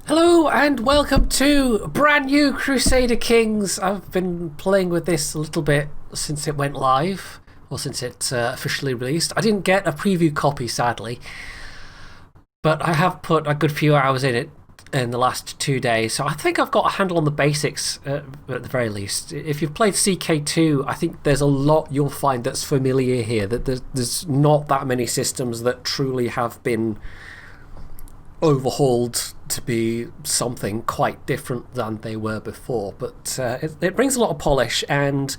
Hello and welcome to brand new Crusader Kings. I've been playing with this a little bit since it went live, or since it officially released. I didn't get a preview copy, sadly, but I have put a good few hours in it in the last 2 days, so I think I've got a handle on the basics at the very least. If you've played CK2, I think there's a lot you'll find that's familiar here, that there's not that many systems that truly have been overhauled to be something quite different than they were before, but it brings a lot of polish, and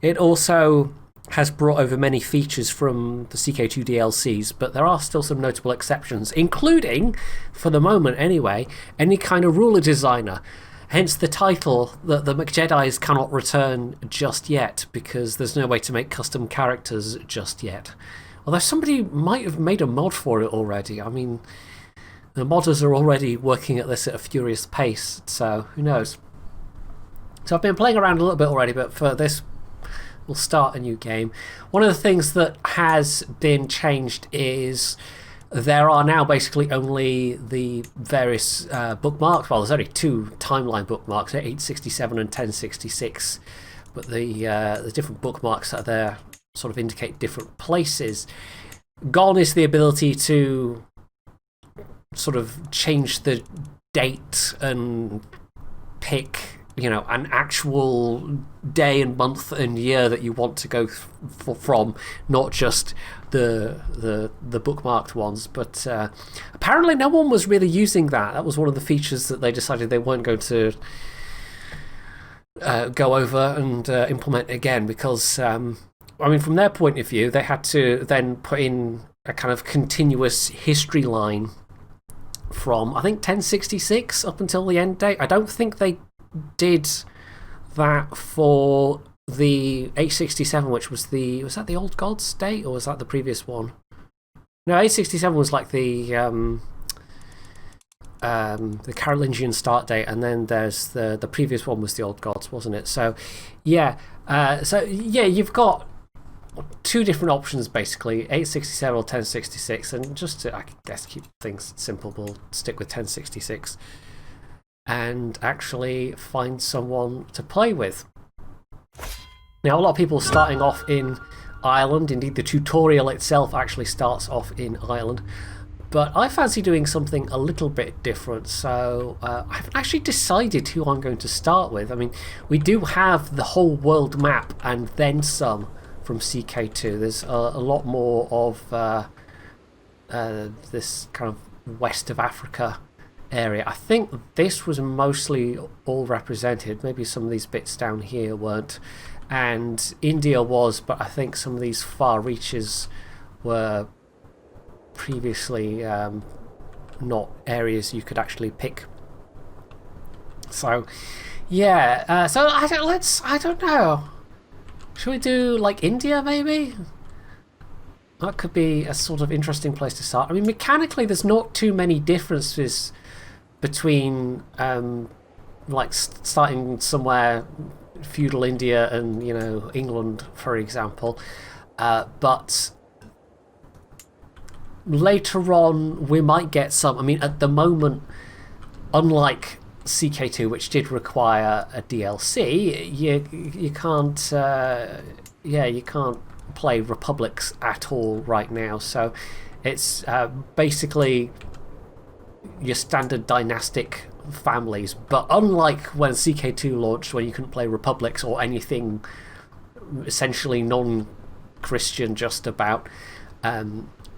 it also has brought over many features from the CK2 DLCs, but there are still some notable exceptions, including, for the moment anyway, any kind of ruler designer. Hence the title that the McJedis cannot return just yet, because there's no way to make custom characters just yet. Although somebody might have made a mod for it already. I mean, the modders are already working at this at a furious pace, so who knows. So I've been playing around a little bit already, but for this we'll start a new game. One of the things that has been changed is there are now basically only the various bookmarks. Well, there's only two timeline bookmarks, 867 and 1066, but the different bookmarks that are there sort of indicate different places. Gone is the ability to sort of change the date and pick, you know, an actual day and month and year that you want to go from, not just the bookmarked ones. But apparently no one was really using that. That was one of the features that they decided they weren't going to go over and implement again, because I mean, from their point of view, they had to then put in a kind of continuous history line from, I think, 1066 up until the end date. I don't think they did that for the 867, which was that the Old Gods date, or was that the previous one? No, 867 was like the Carolingian start date, and then there's the previous one was the Old Gods, wasn't it? So yeah, you've got two different options basically, 867 or 1066, and just to, I guess, keep things simple, we'll stick with 1066 and actually find someone to play with. Now, a lot of people are starting off in Ireland. Indeed, the tutorial itself actually starts off in Ireland, but I fancy doing something a little bit different, so I haven't actually decided who I'm going to start with. I mean, we do have the whole world map and then some from CK2. There's a lot more of this kind of west of Africa area. I think this was mostly all represented. Maybe some of these bits down here weren't. And India was, but I think some of these far reaches were previously not areas you could actually pick. So, yeah. So I don't know. Should we do, like, India, maybe? That could be a sort of interesting place to start. I mean, mechanically, there's not too many differences between, like, starting somewhere feudal India and, you know, England, for example. But later on, we might get some. I mean, at the moment, unlike CK2, which did require a DLC, you can't you can't play republics at all right now. So it's basically your standard dynastic families. But unlike when CK2 launched, when you couldn't play republics or anything essentially non-Christian, just about,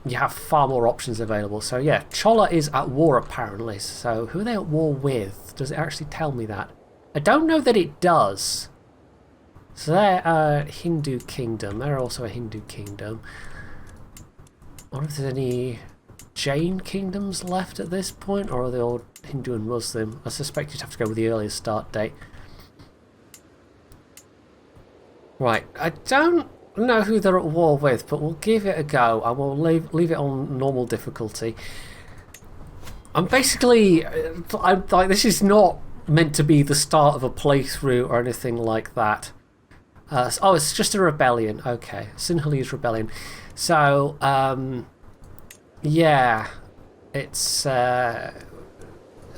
you have far more options available. So yeah, Chola is at war apparently. So who are they at war with? Does it actually tell me that? I don't know that it does. So they're a Hindu kingdom. They're also a Hindu kingdom. I wonder if there's any Jain kingdoms left at this point, or are they all Hindu and Muslim? I suspect you'd have to go with the earliest start date. Right, I don't know who they're at war with, but we'll give it a go. I will leave it on normal difficulty. I'm basically, like, this is not meant to be the start of a playthrough or anything like that. Oh, it's just a rebellion. Okay, Sinhalese rebellion. So, yeah, it's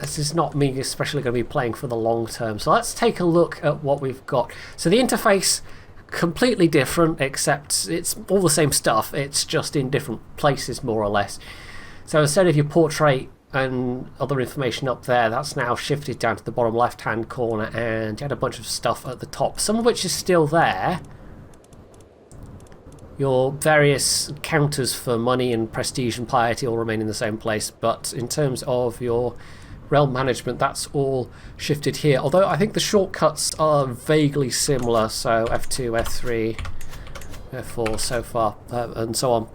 this is not me especially going to be playing for the long term. So let's take a look at what we've got. So the interface, completely different, except it's all the same stuff. It's just in different places, more or less. So instead of your portrait and other information up there, that's now shifted down to the bottom left-hand corner, and you had a bunch of stuff at the top, some of which is still there. Your various counters for money and prestige and piety all remain in the same place, but in terms of your realm management, that's all shifted here. Although I think the shortcuts are vaguely similar, so F2, F3, F4 so far, and so on.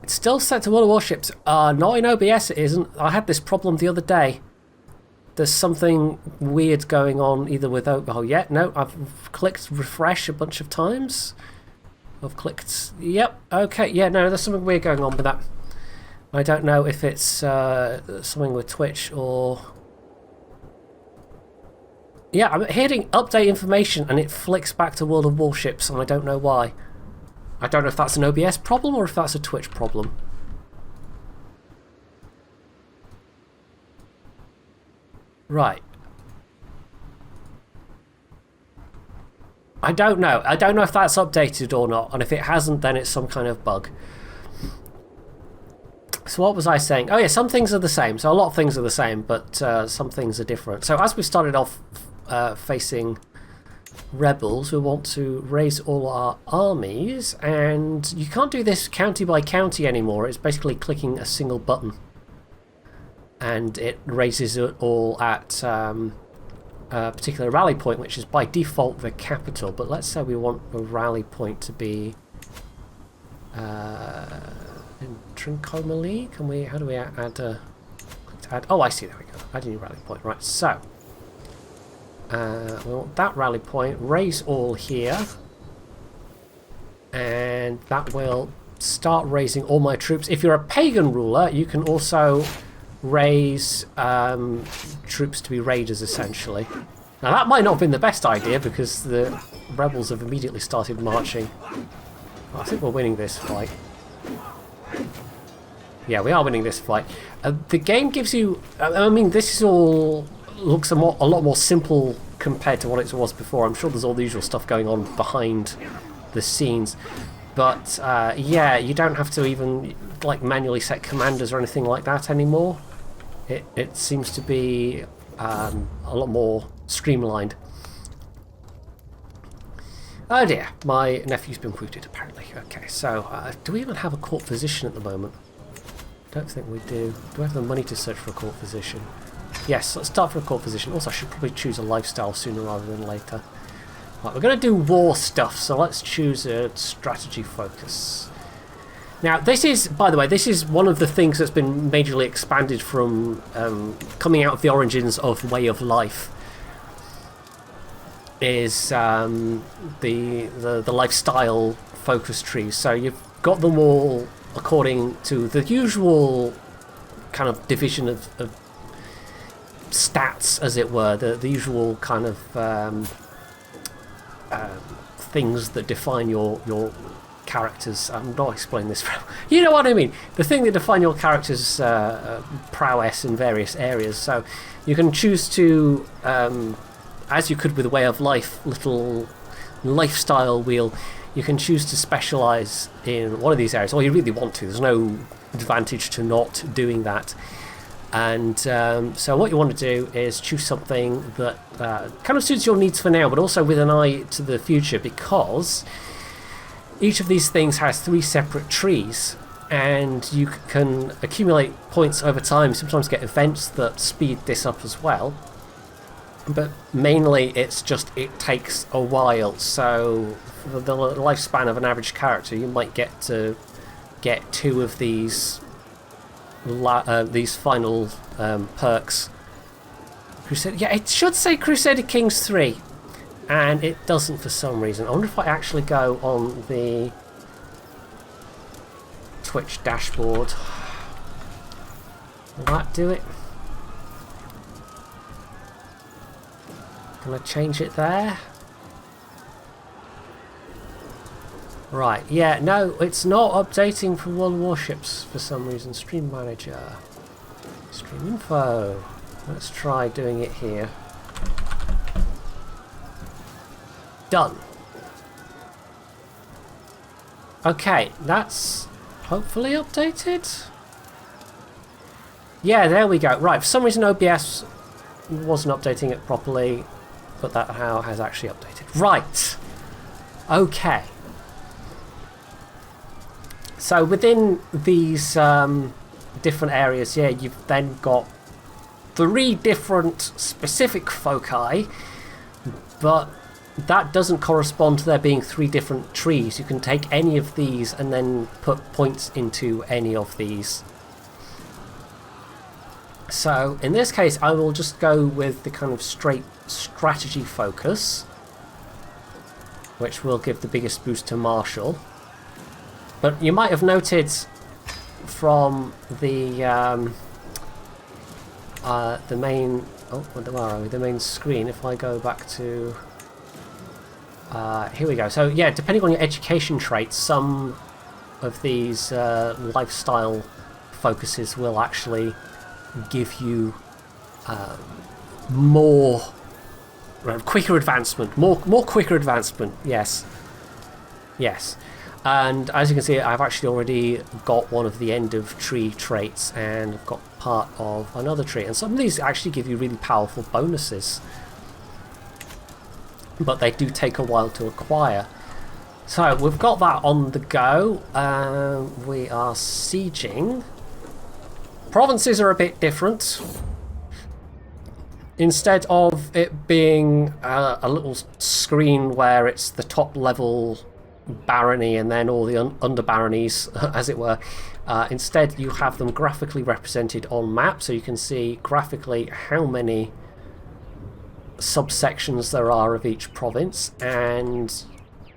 It's still set to World of Warships. Not in OBS it isn't. I had this problem the other day. There's something weird going on either with... Oh, yeah, no, I've clicked refresh a bunch of times. I've clicked... Yep, okay, yeah, no, there's something weird going on with that. I don't know if it's something with Twitch or... Yeah, I'm hitting update information and it flicks back to World of Warships, and I don't know why. I don't know if that's an OBS problem or if that's a Twitch problem. Right. I don't know. I don't know if that's updated or not, and if it hasn't, then it's some kind of bug. So what was I saying? Oh yeah, some things are the same. So a lot of things are the same, but some things are different. So as we started off facing rebels, we want to raise all our armies, and you can't do this county by county anymore. It's basically clicking a single button, and it raises it all at a particular rally point, which is by default the capital. But let's say we want the rally point to be in Trincomalee. Can we? How do we add a? Oh, I see. There we go. Add a new rally point. Right. So we want that rally point. Raise all here, and that will start raising all my troops. If you're a pagan ruler, you can also raise troops to be raiders, essentially. Now that might not have been the best idea because the rebels have immediately started marching. Well, I think we're winning this fight. Yeah, we are winning this fight. The game gives you... I mean, this is all looks a lot more simple compared to what it was before. I'm sure there's all the usual stuff going on behind the scenes. But, yeah, you don't have to even like manually set commanders or anything like that anymore. It seems to be a lot more streamlined. Oh dear, my nephew's been wounded apparently. Okay, so do we even have a court physician at the moment? Don't think we do. Do we have the money to search for a court physician? Yes, let's start for a court physician. Also, I should probably choose a lifestyle sooner rather than later. Right, we're going to do war stuff, so let's choose a strategy focus. Now, this is, by the way, this is one of the things that's been majorly expanded from coming out of the origins of Way of Life. Is the lifestyle focus trees. So you've got them all according to the usual kind of division of stats, as it were, the usual kind of things that define your characters. I'm not explaining this. You know what I mean. The thing that define your character's prowess in various areas. So you can choose to, as you could with a Way of Life little lifestyle wheel, you can choose to specialise in one of these areas. Or you really want to. There's no advantage to not doing that. And so what you want to do is choose something that kind of suits your needs for now, but also with an eye to the future, because each of these things has 3 separate trees, and you can accumulate points over time. Sometimes get events that speed this up as well, but mainly it's just it takes a while. So for the lifespan of an average character, you might get to get 2 of these final perks. Crusader, yeah, it should say Crusader Kings 3, and it doesn't for some reason. I wonder if I actually go on the Twitch dashboard. Will that do it? Can I change it there? Right, yeah, no, it's not updating from World of Warships for some reason. Stream Manager. Stream info. Let's try doing it here. Done. Okay, that's hopefully updated. Yeah, there we go. Right, for some reason OBS wasn't updating it properly, but that now has actually updated. Right. Okay. So within these different areas, yeah, you've then got 3 different specific foci, but that doesn't correspond to there being 3 different trees. You can take any of these and then put points into any of these. So in this case, I will just go with the kind of straight strategy focus, which will give the biggest boost to Marshall. But you might have noted from the main the main screen, if I go back to here we go. So yeah, depending on your education traits, some of these lifestyle focuses will actually give you more quicker advancement, more quicker advancement. Yes. And as you can see, I've actually already got one of the end of tree traits, and I've got part of another tree. And some of these actually give you really powerful bonuses, but they do take a while to acquire. So we've got that on the go. We are sieging. Provinces are a bit different. Instead of it being a little screen where it's the top level barony and then all the under baronies, as it were, instead you have them graphically represented on map, so you can see graphically how many subsections there are of each province, and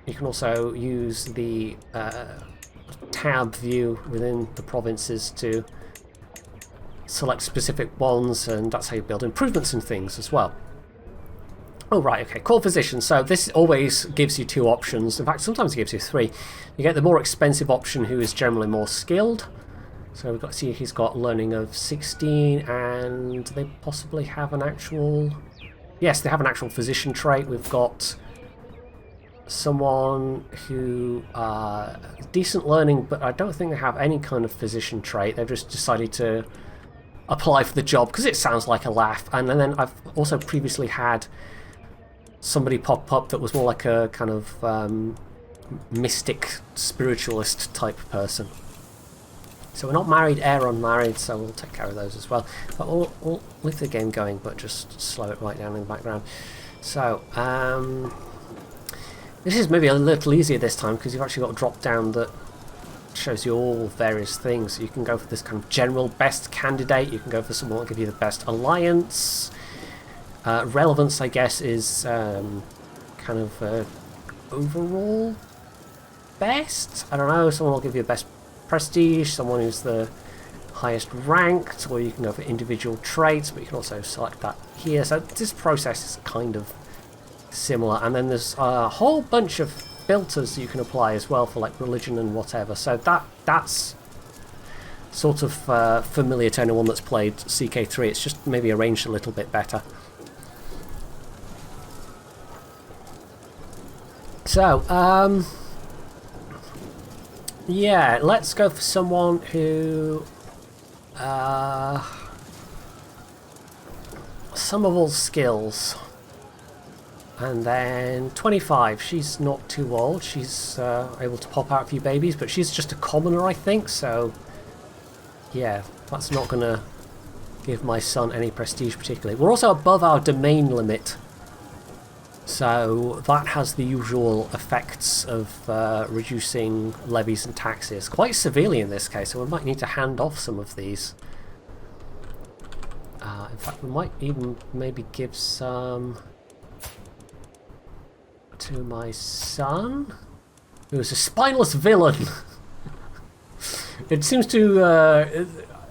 you can also use the tab view within the provinces to select specific ones, and that's how you build improvements and things as well. Oh right, okay, core physician. So this always gives you 2 options. In fact, sometimes it gives you 3. You get the more expensive option, who is generally more skilled. So we've got to see, he's got learning of 16, and they possibly have an actual... Yes, they have an actual physician trait. We've got someone who decent learning, but I don't think they have any kind of physician trait. They've just decided to apply for the job because it sounds like a laugh. And then I've also previously had somebody pop up that was more like a kind of mystic spiritualist type person. So we're not married, heir unmarried, so we'll take care of those as well. But we'll leave the game going, but just slow it right down in the background. So this is maybe a little easier this time because you've actually got a drop down that shows you all various things. So you can go for this kind of general best candidate. You can go for someone that will give you the best alliance. Relevance, I guess, is kind of overall best. I don't know. Someone will give you best prestige. Someone who's the highest ranked, or you can go for individual traits, but you can also select that here. So this process is kind of similar. And then there's a whole bunch of filters you can apply as well for like religion and whatever. So that's sort of familiar to anyone that's played CK3. It's just maybe arranged a little bit better. So, yeah, let's go for someone who some of all skills. And then 25, she's not too old. She's able to pop out a few babies, but she's just a commoner, I think. So, yeah, that's not going to give my son any prestige particularly. We're also above our domain limit. So that has the usual effects of reducing levies and taxes quite severely in this case, so we might need to hand off some of these. In fact, we might even maybe give some to my son, who is a spineless villain. It seems to...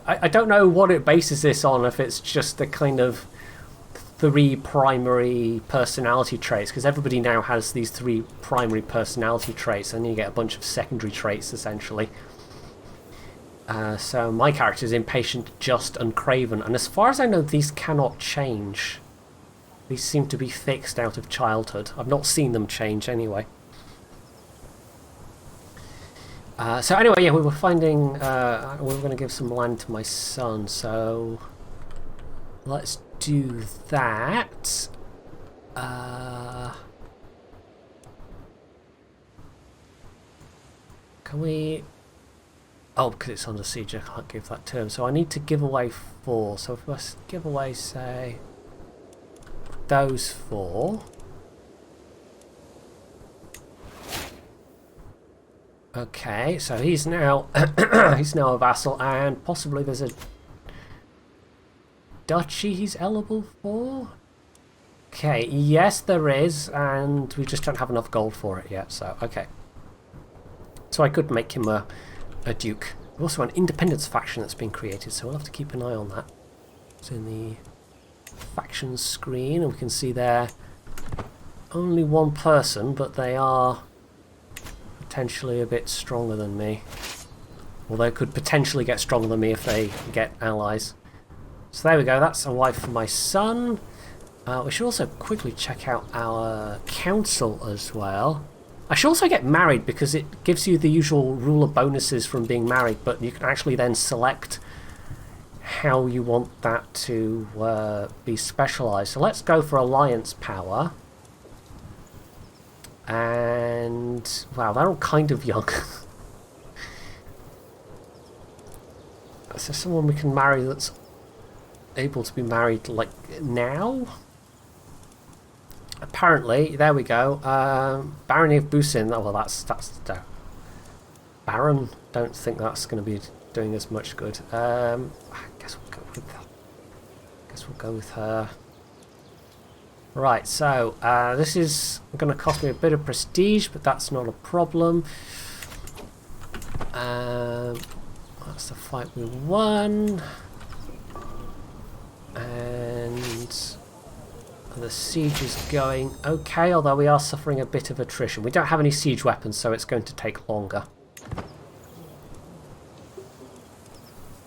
I don't know what it bases this on, if it's just the kind of 3 primary personality traits, because everybody now has these 3 primary personality traits, and you get a bunch of secondary traits essentially. So my character is impatient, just, and craven. And as far as I know, these cannot change. These seem to be fixed out of childhood. I've not seen them change anyway. So anyway, yeah, we were finding... we were going to give some land to my son, so... Let's do that. Can we... Oh, because it's under siege, I can't give that to him. So I need to give away 4. So if I give away, say, those 4. Okay, so he's now he's now a vassal, and possibly there's a duchy he's eligible for. Okay, yes there is, and we just don't have enough gold for it yet. So okay, so I could make him a duke. There's also an independence faction that's been created, so we'll have to keep an eye on that. It's in the factions screen, and we can see there only one person, but they are potentially a bit stronger than me. Well, they could potentially get stronger than me if they get allies. So there we go, that's a wife for my son. We should also quickly check out our council as well. I should also get married because it gives you the usual ruler bonuses from being married, but you can actually then select how you want that to be specialised. So let's go for alliance power. And wow, they're all kind of young. Is there someone we can marry that's able to be married like now? Apparently, there we go. Barony of Busin. Oh well, that's Baron. Don't think that's going to be doing as much good. I guess we'll go with that. Guess we'll go with her. Right, so this is going to cost me a bit of prestige, but that's not a problem. That's the fight we won. And the siege is going okay, although we are suffering a bit of attrition. We don't have any siege weapons, so it's going to take longer.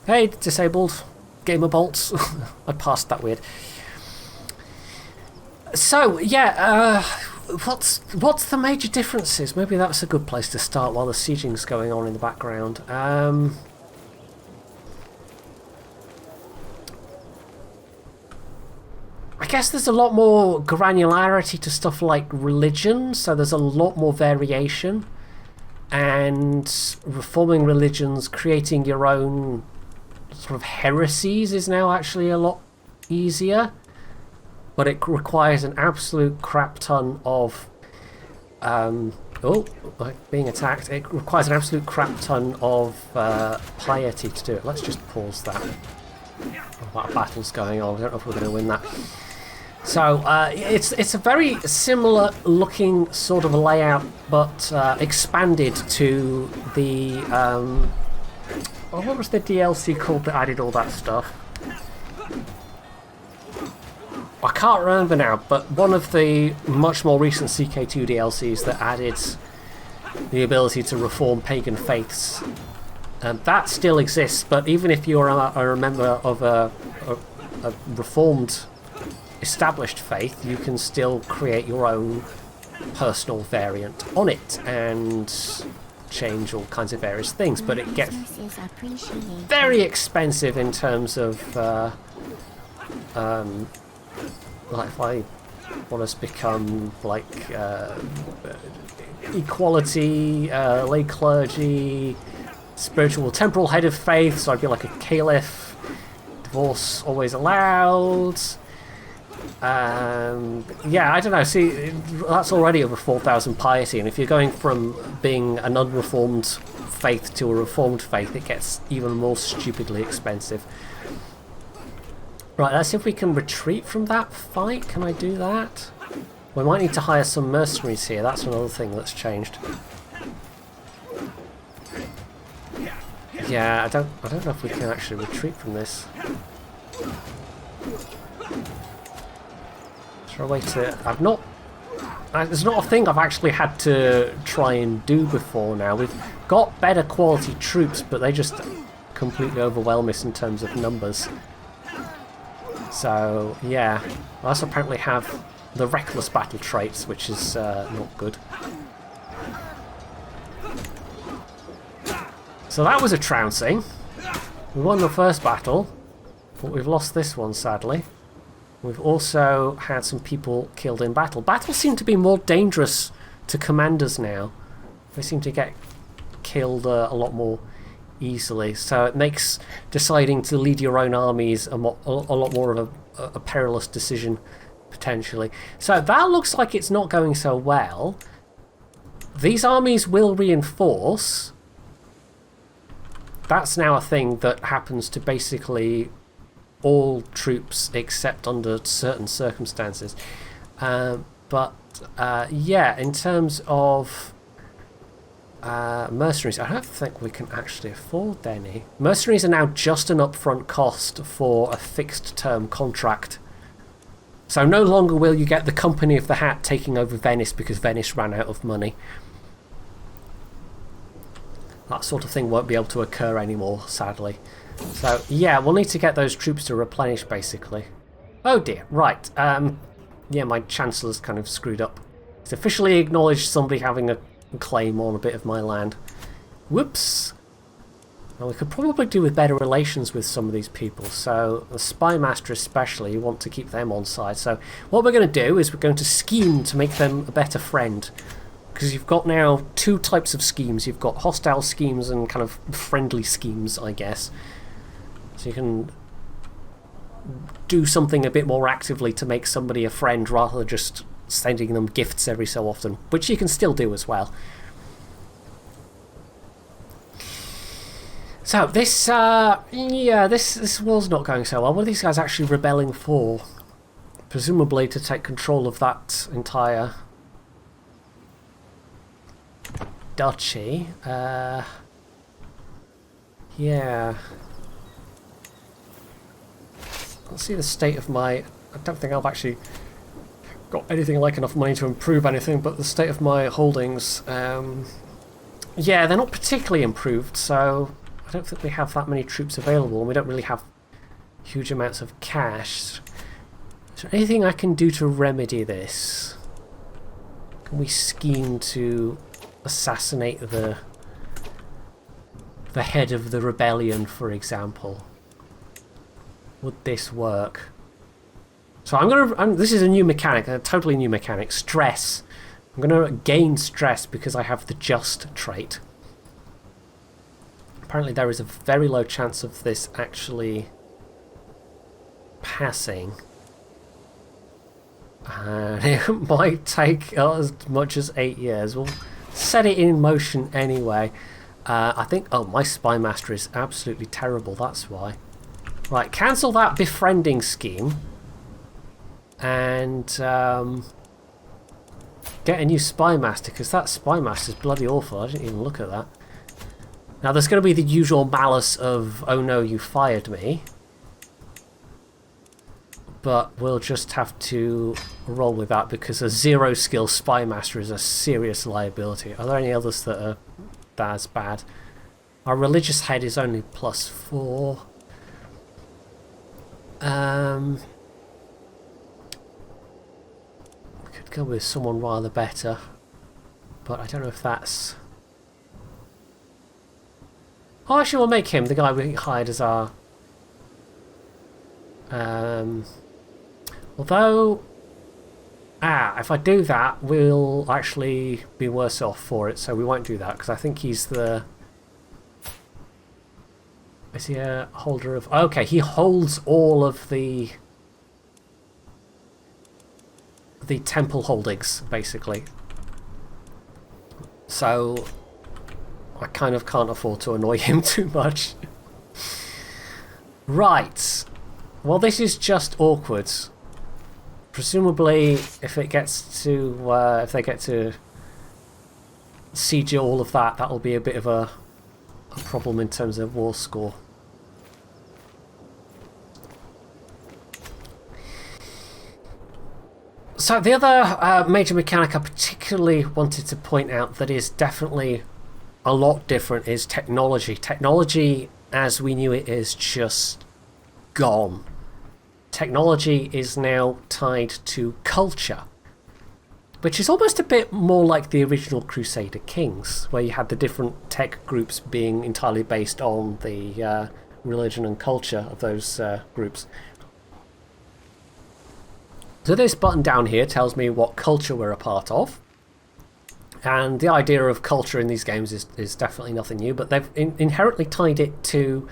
Hey, disabled gamer bolts. I passed that weird. So yeah, what's the major differences? Maybe that's a good place to start while the sieging's going on in the background. I guess there's a lot more granularity to stuff like religion, so there's a lot more variation, and reforming religions, creating your own sort of heresies is now actually a lot easier. But it requires an absolute crap ton of being attacked. It requires an absolute crap ton of piety to do it. Let's just pause that. Oh, that battle's going on. I don't know if we're going to win that. So it's a very similar looking sort of layout, but expanded to the what was the DLC called that added all that stuff? I can't remember now, but one of the much more recent CK2 DLCs that added the ability to reform pagan faiths, that still exists, but even if you're a member of a reformed established faith, you can still create your own personal variant on it and change all kinds of various things, but it gets very expensive in terms of like if I want us to become like equality, lay clergy, spiritual temporal head of faith, so I'd be like a caliph, divorce always allowed. Yeah, I don't know, see, that's already over 4,000 piety, and if you're going from being an unreformed faith to a reformed faith, it gets even more stupidly expensive. Right, let's see if we can retreat from that fight. Can I do that? We might need to hire some mercenaries here. That's another thing that's changed. Yeah, I don't know if we can actually retreat from this. Is there a way to... I've not... It's not a thing I've actually had to try and do before now. We've got better quality troops, but they just completely overwhelm us in terms of numbers. So, yeah. I also apparently have the reckless battle traits, which is not good. So that was a trouncing. We won the first battle, but we've lost this one, sadly. We've also had some people killed in battle. Battles seem to be more dangerous to commanders now. They seem to get killed a lot more easily, so it makes deciding to lead your own armies a lot more of a perilous decision, potentially. So that looks like it's not going so well. These armies will reinforce. That's now a thing that happens to basically all troops except under certain circumstances. But yeah, in terms of mercenaries, I don't think we can actually afford any. Mercenaries are now just an upfront cost for a fixed term contract. So no longer will you get the Company of the Hat taking over Venice because Venice ran out of money. That sort of thing won't be able to occur anymore, sadly. So yeah, we'll need to get those troops to replenish, basically. Oh dear, right. Yeah, my Chancellor's kind of screwed up. It's officially acknowledged somebody having a claim on a bit of my land. Whoops. Now we could probably do with better relations with some of these people. So the Spy Master especially, you want to keep them on side. So what we're going to do is we're going to scheme to make them a better friend. Because you've got now two types of schemes. You've got hostile schemes and kind of friendly schemes, I guess. So you can do something a bit more actively to make somebody a friend rather than just sending them gifts every so often, which you can still do as well. So this, yeah, this war's not going so well. What are these guys actually rebelling for? Presumably to take control of that entire duchy. Yeah. Let's see the state of my... I don't think I've actually got anything like enough money to improve anything, but the state of my holdings... yeah, they're not particularly improved, so I don't think we have that many troops available, and we don't really have huge amounts of cash. Is there anything I can do to remedy this? Can we scheme to assassinate the head of the rebellion, for example? Would this work? So this is a new mechanic, a totally new mechanic. Stress. I'm going to gain stress because I have the just trait. Apparently there is a very low chance of this actually passing. And it might take as much as 8 years. We'll set it in motion anyway. I think... Oh, my Spy Master is absolutely terrible, that's why. Right, cancel that befriending scheme. And get a new Spy Master, because that Spy Master is bloody awful. I didn't even look at that. Now there's going to be the usual malice of, oh no, you fired me. But we'll just have to roll with that, because a 0 skill Spy Master is a serious liability. Are there any others that are as bad? Our religious head is only +4. We could go with someone rather better, but I don't know if that's... Oh, actually we'll make him the guy we hired as our... Although... if I do that, we'll actually be worse off for it, so we won't do that, because I think he's the... Is he a holder of... Okay, he holds all of the temple holdings, basically. So I kind of can't afford to annoy him too much. Right. Well, this is just awkward. Presumably, if it gets to... if they get to siege all of that, that'll be a bit of a problem in terms of war score. So the other major mechanic I particularly wanted to point out that is definitely a lot different is technology. Technology as we knew it is just gone. Technology is now tied to culture, which is almost a bit more like the original Crusader Kings, where you had the different tech groups being entirely based on the religion and culture of those groups. So this button down here tells me what culture we're a part of. And the idea of culture in these games is definitely nothing new, but they've inherently tied it to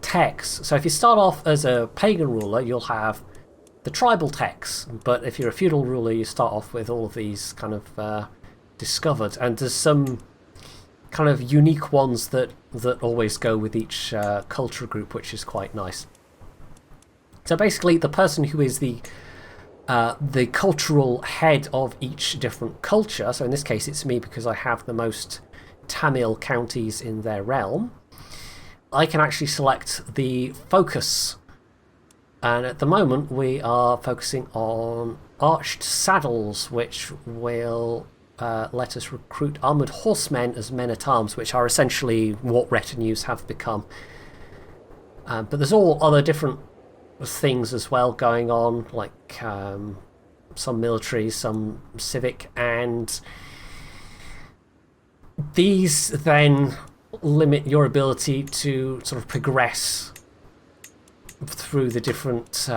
techs. So if you start off as a pagan ruler, you'll have the tribal techs, but if you're a feudal ruler, you start off with all of these kind of discovered, and there's some kind of unique ones that always go with each culture group, which is quite nice. So basically, the person who is the cultural head of each different culture, so in this case it's me because I have the most Tamil counties in their realm, I can actually select the focus. And at the moment we are focusing on arched saddles, which will let us recruit armoured horsemen as men-at-arms, which are essentially what retinues have become. But there's all other different things as well going on, like some military, some civic, and these then limit your ability to sort of progress through the different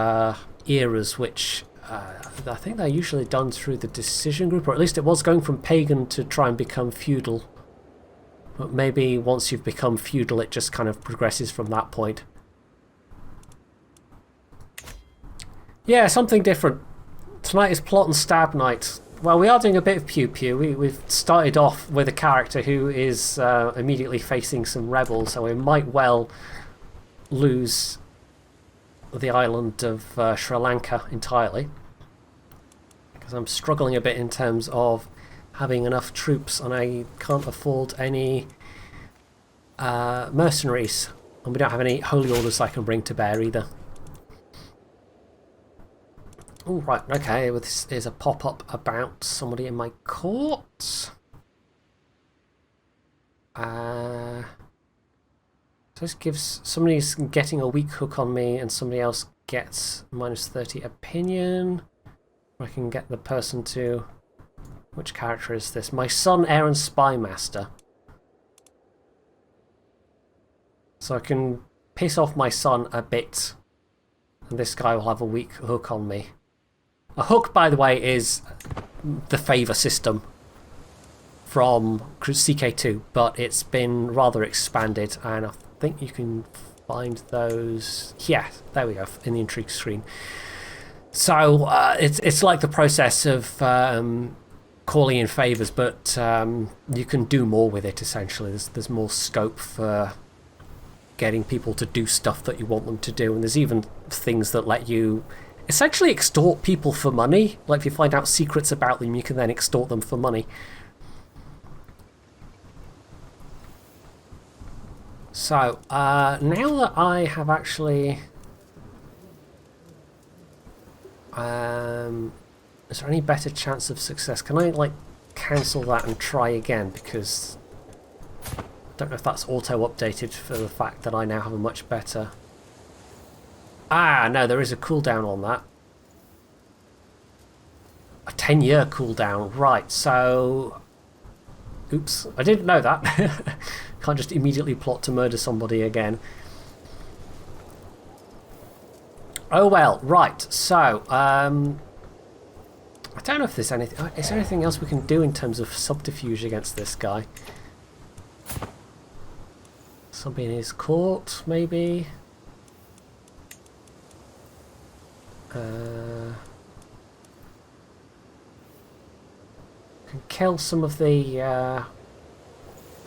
eras, which I think they're usually done through the decision group, or at least it was going from pagan to try and become feudal. But maybe once you've become feudal, it just kind of progresses from that point. Yeah, something different. Tonight is plot and stab night. Well, we are doing a bit of pew-pew. We've started off with a character who is immediately facing some rebels, so we might well lose the island of Sri Lanka entirely, because I'm struggling a bit in terms of having enough troops, and I can't afford any mercenaries, and we don't have any holy orders I can bring to bear either. Oh, right, okay, well, this is a pop-up about somebody in my court. So this gives, somebody's getting a weak hook on me and somebody else gets -30 opinion. I can get the person to, which character is this? My son, Aaron Spymaster. So I can piss off my son a bit, and this guy will have a weak hook on me. A hook, by the way, is the favour system from CK2, but it's been rather expanded, and I think you can find those. Yeah, there we go, in the intrigue screen. So it's like the process of calling in favours, but you can do more with it. Essentially, there's more scope for getting people to do stuff that you want them to do, and there's even things that let you essentially extort people for money. Like if you find out secrets about them, you can then extort them for money. So now that I have actually is there any better chance of success? Can I like cancel that and try again, because I don't know if that's auto updated for the fact that I now have a much better. Ah, no, there is a cooldown on that. A 10-year cooldown, right, so... Oops, I didn't know that. Can't just immediately plot to murder somebody again. Oh well, right, so, I don't know if there's anything... Is there anything else we can do in terms of subterfuge against this guy? Somebody in his court, maybe? Can kill some of the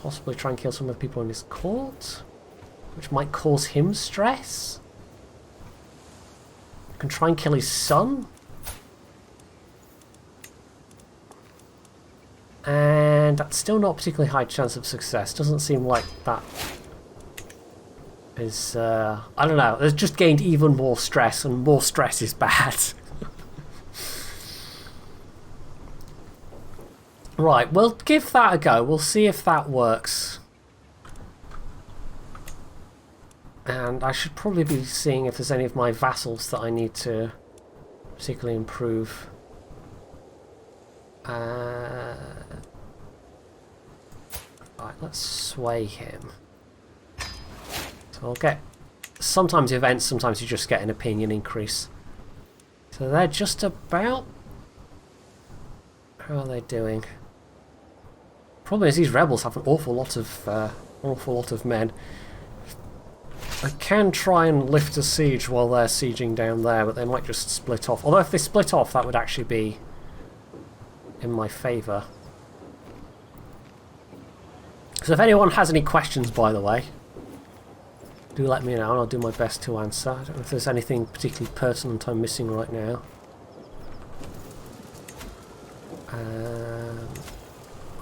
possibly try and kill some of the people in his court, which might cause him stress. Can try and kill his son, and that's still not a particularly high chance of success. Doesn't seem like that is I don't know, it's just gained even more stress, and more stress is bad. Right, we'll give that a go. We'll see if that works. And I should probably be seeing if there's any of my vassals that I need to particularly improve. Right, let's sway him. So I'll get sometimes events, sometimes you just get an opinion increase. So they're just about... How are they doing? Problem is these rebels have an awful lot of men. I can try and lift a siege while they're sieging down there, but they might just split off. Although if they split off, that would actually be in my favour. So if anyone has any questions, by the way, do let me know and I'll do my best to answer. I don't know if there's anything particularly pertinent I'm missing right now.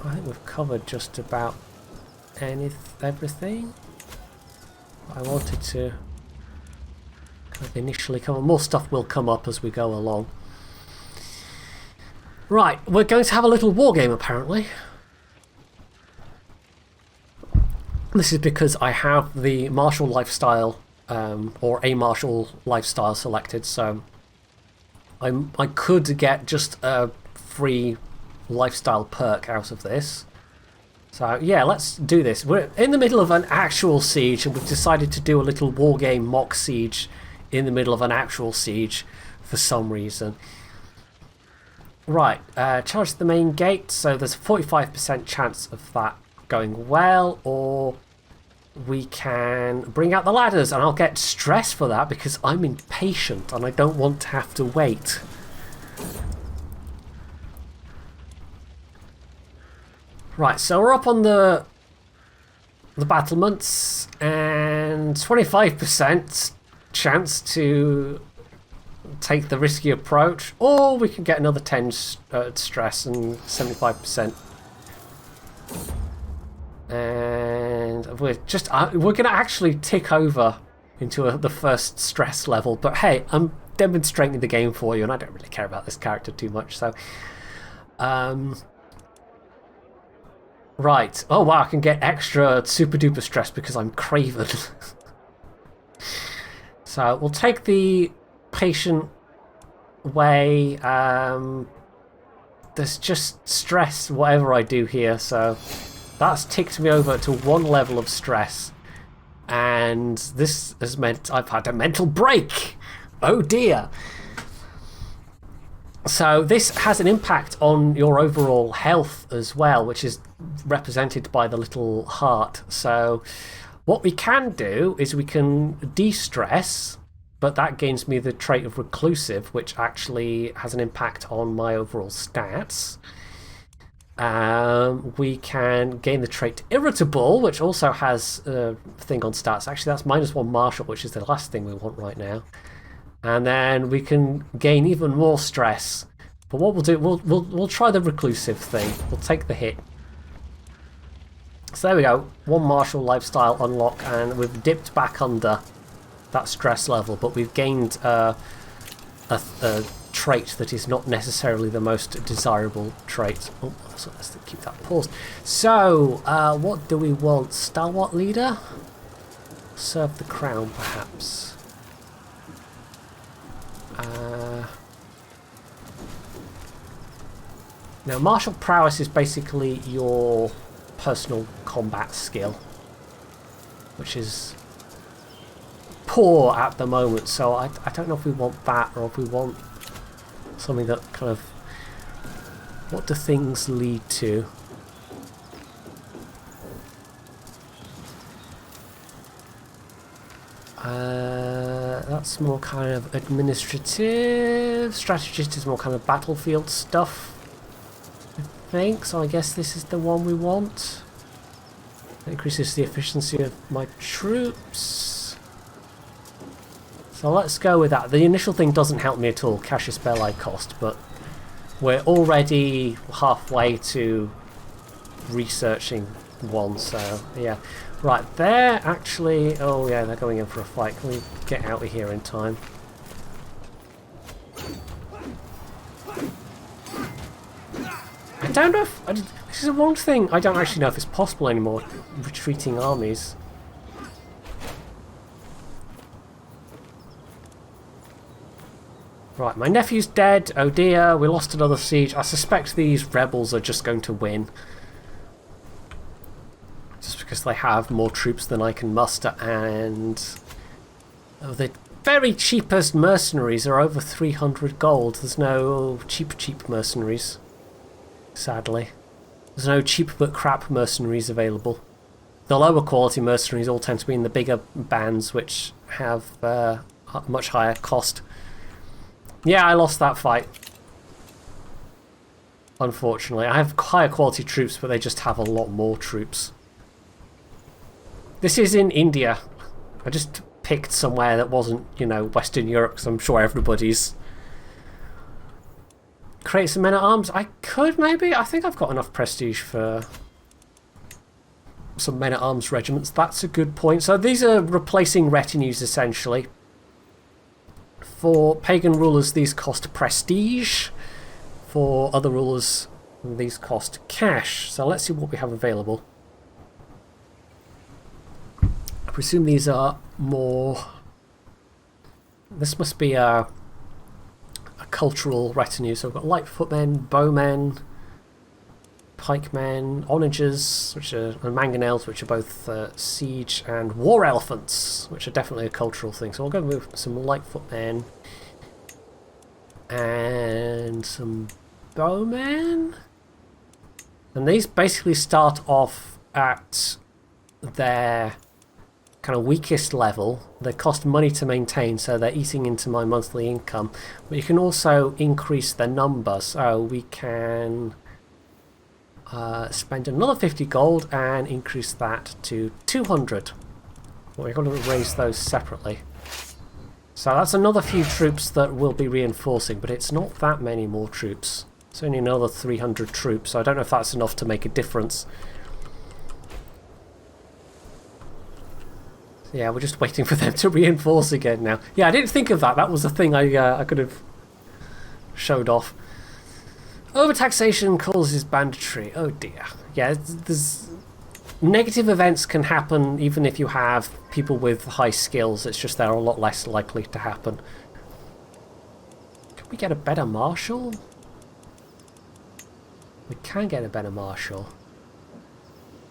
I think we've covered just about everything I wanted to kind of initially cover. More stuff will come up as we go along. Right, we're going to have a little war game apparently. This is because I have the martial lifestyle or a martial lifestyle selected, so I could get just a free lifestyle perk out of this. So yeah, let's do this. We're in the middle of an actual siege and we've decided to do a little war game mock siege in the middle of an actual siege for some reason. Right, charge the main gate, so there's a 45% chance of that going well, or we can bring out the ladders and I'll get stressed for that because I'm impatient and I don't want to have to wait. Right, so we're up on the battlements and 25% chance to take the risky approach, or we can get another 10 stress and 75%. And we're going to actually tick over into the first stress level, but hey, I'm demonstrating the game for you and I don't really care about this character too much, so right. Oh wow, I can get extra super duper stress because I'm Craven. So we'll take the patient way. There's just stress whatever I do here, so that's ticked me over to 1 level of stress. And this has meant I've had a mental break. Oh dear. So this has an impact on your overall health as well, which is represented by the little heart. So what we can do is we can de-stress, but that gains me the trait of reclusive, which actually has an impact on my overall stats. We can gain the trait irritable, which also has a thing on stats. Actually, that's -1 martial, which is the last thing we want right now. And then we can gain even more stress. But what we'll do, we'll try the reclusive thing. We'll take the hit. So there we go. 1 martial lifestyle unlock, and we've dipped back under that stress level, but we've gained a trait that is not necessarily the most desirable trait. Oh, so let's keep that paused. So, what do we want? Stalwart leader? Serve the crown, perhaps. Now, martial prowess is basically your personal combat skill, which is poor at the moment, so I don't know if we want that or if we want something that kind of... What do things lead to? That's more kind of administrative. Strategist is more kind of battlefield stuff, I think. So I guess this is the one we want. It increases the efficiency of my troops. So let's go with that. The initial thing doesn't help me at all, Cassius Belli cost, but we're already halfway to researching one, so yeah. Right, they're actually... Oh yeah, they're going in for a fight. Can we get out of here in time? I don't know if... This is one thing I don't actually know if it's possible anymore, retreating armies. Right, my nephew's dead. Oh dear, we lost another siege. I suspect these rebels are just going to win. Just because they have more troops than I can muster, and the very cheapest mercenaries are over 300 gold. There's no cheap mercenaries, sadly. There's no cheap but crap mercenaries available. The lower quality mercenaries all tend to be in the bigger bands, which have much higher cost. Yeah, I lost that fight. Unfortunately. I have higher quality troops, but they just have a lot more troops. This is in India. I just picked somewhere that wasn't, you know, Western Europe, because I'm sure everybody's... Create some men-at-arms? I could, maybe? I think I've got enough prestige for some men-at-arms regiments. That's a good point. So these are replacing retinues, essentially. For pagan rulers, these cost prestige. For other rulers, these cost cash. So let's see what we have available. I presume these are more... This must be a cultural retinue. So we've got light footmen, bowmen, pikemen, onagers, which are, and mangonels, which are both siege, and war elephants, which are definitely a cultural thing. So we'll go with some light footmen and some bowmen. And these basically start off at their kind of weakest level. They cost money to maintain, so they're eating into my monthly income. But you can also increase their number, so we can spend another 50 gold and increase that to 200. Well, we're going to raise those separately. So that's another few troops that we'll be reinforcing, but it's not that many more troops. It's only another 300 troops, so I don't know if that's enough to make a difference. Yeah, we're just waiting for them to reinforce again now. Yeah, I didn't think of that. That was a thing I could have showed off. Overtaxation causes banditry. Oh dear. Yeah, there's... Negative events can happen even if you have people with high skills. It's just they're a lot less likely to happen. Can we get a better marshal? We can get a better marshal.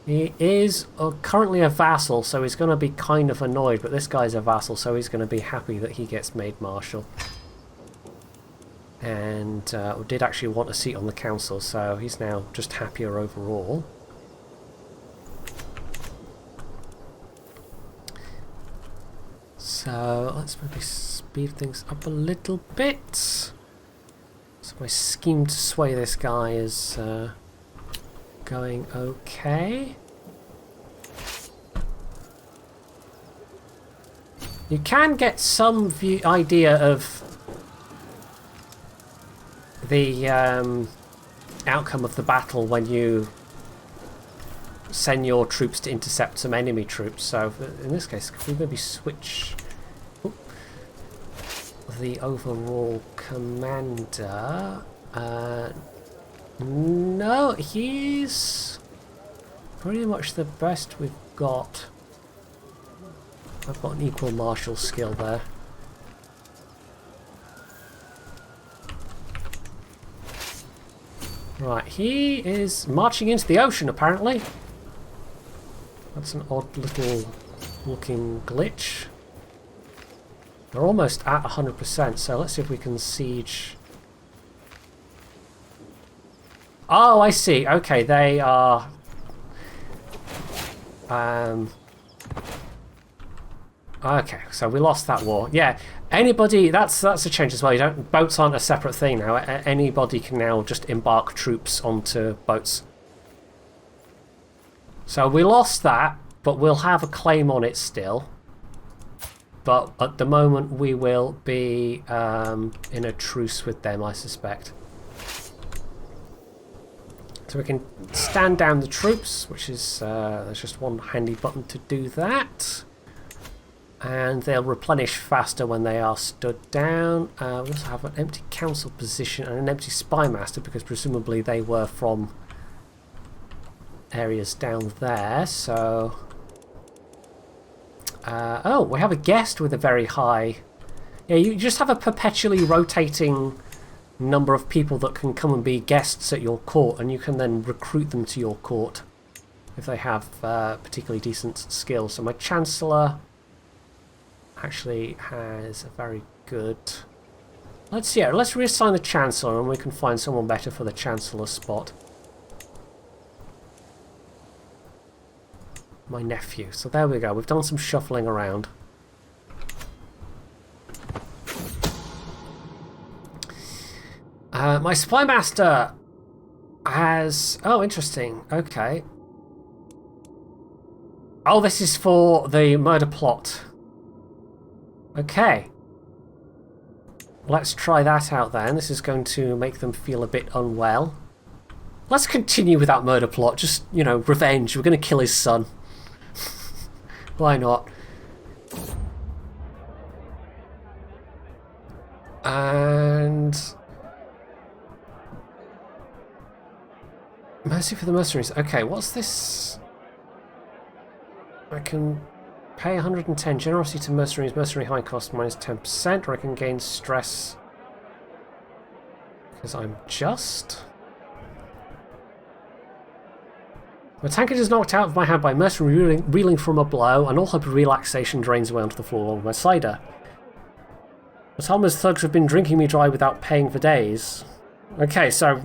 He is currently a vassal, so he's going to be kind of annoyed, but this guy's a vassal, so he's going to be happy that he gets made marshal. And did actually want a seat on the council, so he's now just happier overall. So let's maybe speed things up a little bit. So my scheme to sway this guy is going okay. You can get some idea of the outcome of the battle when you send your troops to intercept some enemy troops. So in this case, could we maybe switch the overall commander? No, he's pretty much the best we've got. I've got an equal martial skill there. Right, he is marching into the ocean apparently. That's an odd little looking glitch. They're almost at 100%, so let's see if we can siege. Oh, I see. Okay, they are... Okay, so we lost that war. Yeah, anybody... That's a change as well. You don't... Boats aren't a separate thing now. Anybody can now just embark troops onto boats. So we lost that, but we'll have a claim on it still. But at the moment we will be in a truce with them, I suspect. So we can stand down the troops, which is... there's just one handy button to do that. And they'll replenish faster when they are stood down. We also have an empty council position and an empty spy master, because presumably they were from areas down there. So... oh, we have a guest with a very high Yeah, you just have a perpetually rotating number of people that can come and be guests at your court, and you can then recruit them to your court if they have particularly decent skills. So my Chancellor actually has a very good... let's reassign the Chancellor and we can find someone better for the Chancellor spot. My nephew. So there we go. We've done some shuffling around. My Spy Master has... oh, interesting. Okay. Oh, this is for the murder plot. Okay. Let's try that out then. This is going to make them feel a bit unwell. Let's continue with that murder plot. Just, you know, revenge. We're going to kill his son. Why not? And... mercy for the mercenaries. Okay, what's this? I can pay 110. Generosity to mercenaries. Mercenary high cost minus 10%. Or I can gain stress because I'm just... my tankard is knocked out of my hand by mercenary reeling from a blow, and all hope of relaxation drains away onto the floor along my cider. The Thomas thugs have been drinking me dry without paying for days. Okay, so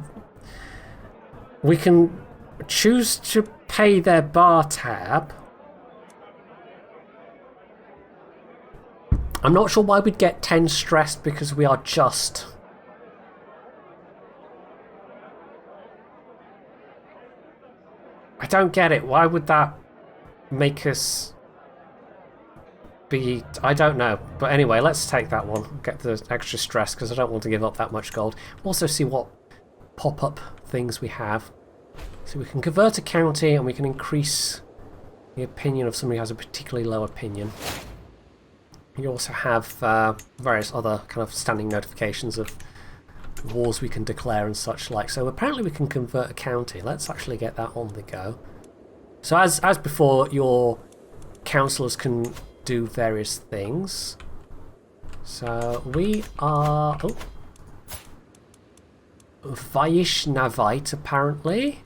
we can choose to pay their bar tab. I'm not sure why we'd get 10 stressed because we are just... I don't get it. Why would that make us be... I don't know. But anyway, let's take that one. Get the extra stress because I don't want to give up that much gold. We'll also see what pop-up things we have. So we can convert a county and we can increase the opinion of somebody who has a particularly low opinion. You also have various other kind of standing notifications of wars we can declare and such like. So apparently we can convert a county. Let's actually get that on the go. So as before, your councillors can do various things. So we are... oh, Vaishnavite apparently.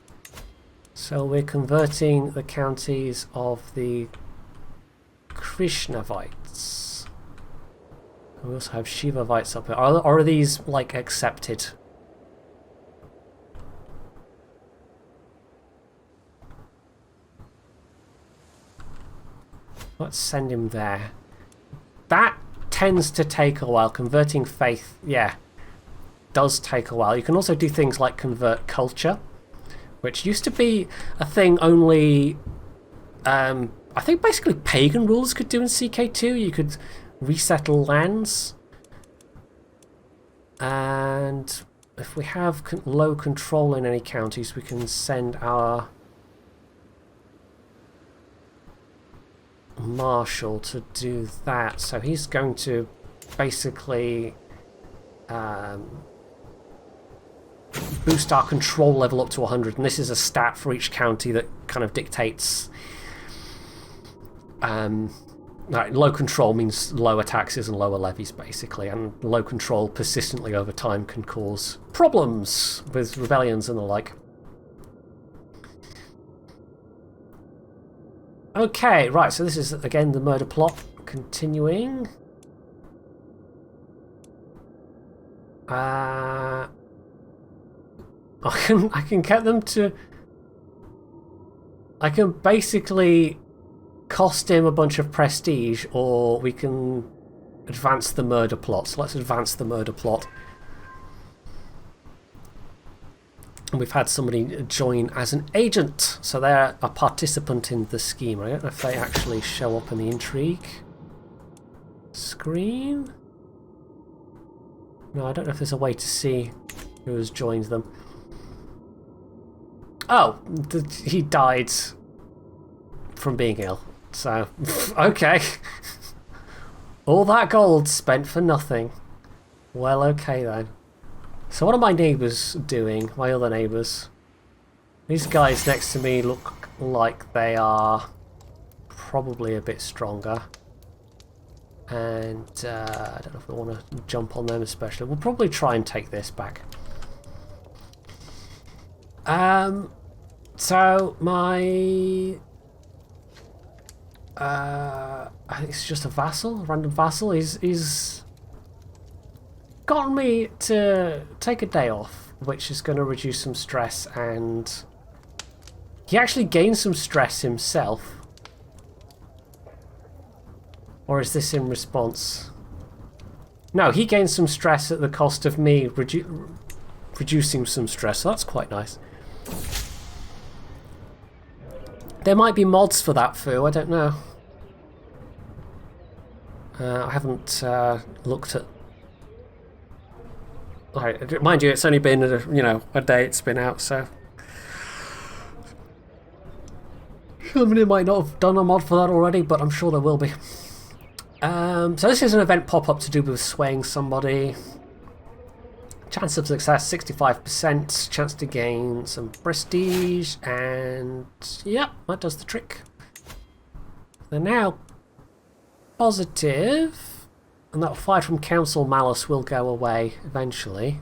So we're converting the counties of the Krishnavites. We also have Shivavites up here. Are these like accepted? Let's send him there. That tends to take a while. Converting faith, yeah, does take a while. You can also do things like convert culture, which used to be a thing only I think basically pagan rulers could do in CK2. You could resettle lands, and if we have low control in any counties, we can send our marshal to do that. So he's going to basically boost our control level up to 100, and this is a stat for each county that kind of dictates low control means lower taxes and lower levies basically, and low control persistently over time can cause problems with rebellions and the like. Okay, right, so this is again the murder plot continuing. I can get them to... I can basically cost him a bunch of prestige, or we can advance the murder plot. So let's advance the murder plot. And we've had somebody join as an agent, so they're a participant in the scheme. I don't know if they actually show up in the intrigue screen. No, I don't know if there's a way to see who has joined them. Oh, he died from being ill. So, okay. All that gold spent for nothing. Well, okay then. So what are my neighbours doing? My other neighbours? These guys next to me look like they are probably a bit stronger. And I don't know if we want to jump on them especially. We'll probably try and take this back. So my... I think it's just a vassal, a random vassal. He's gotten me to take a day off, which is going to reduce some stress, and he actually gains some stress himself. Or is this in response? No, he gains some stress at the cost of me reducing some stress, so that's quite nice. There might be mods for that, Foo, I don't know. I haven't looked at... Right, mind you, it's only been a day it's been out, so somebody might not have done a mod for that already, but I'm sure there will be. So this is an event pop-up to do with swaying somebody. Chance of success 65%, chance to gain some prestige, and yep, that does the trick. They're now positive, and that fire from council malice will go away eventually.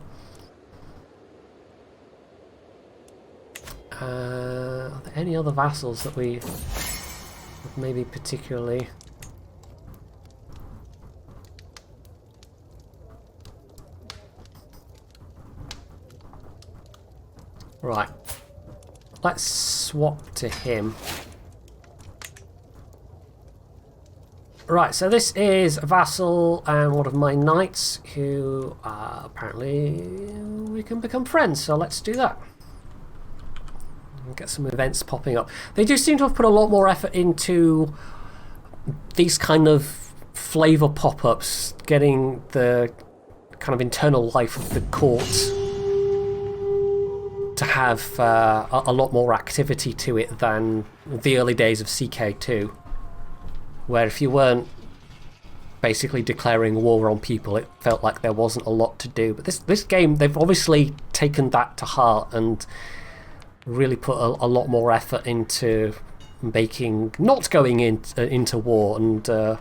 Are there any other vassals that we would maybe particularly... Right, let's swap to him. Right, so this is a vassal and one of my knights who apparently we can become friends, so let's do that. Get some events popping up. They do seem to have put a lot more effort into these kind of flavour pop-ups, getting the kind of internal life of the court to have a lot more activity to it than the early days of CK2, where if you weren't basically declaring war on people, it felt like there wasn't a lot to do. But this game, they've obviously taken that to heart and really put a lot more effort into making, not going into war and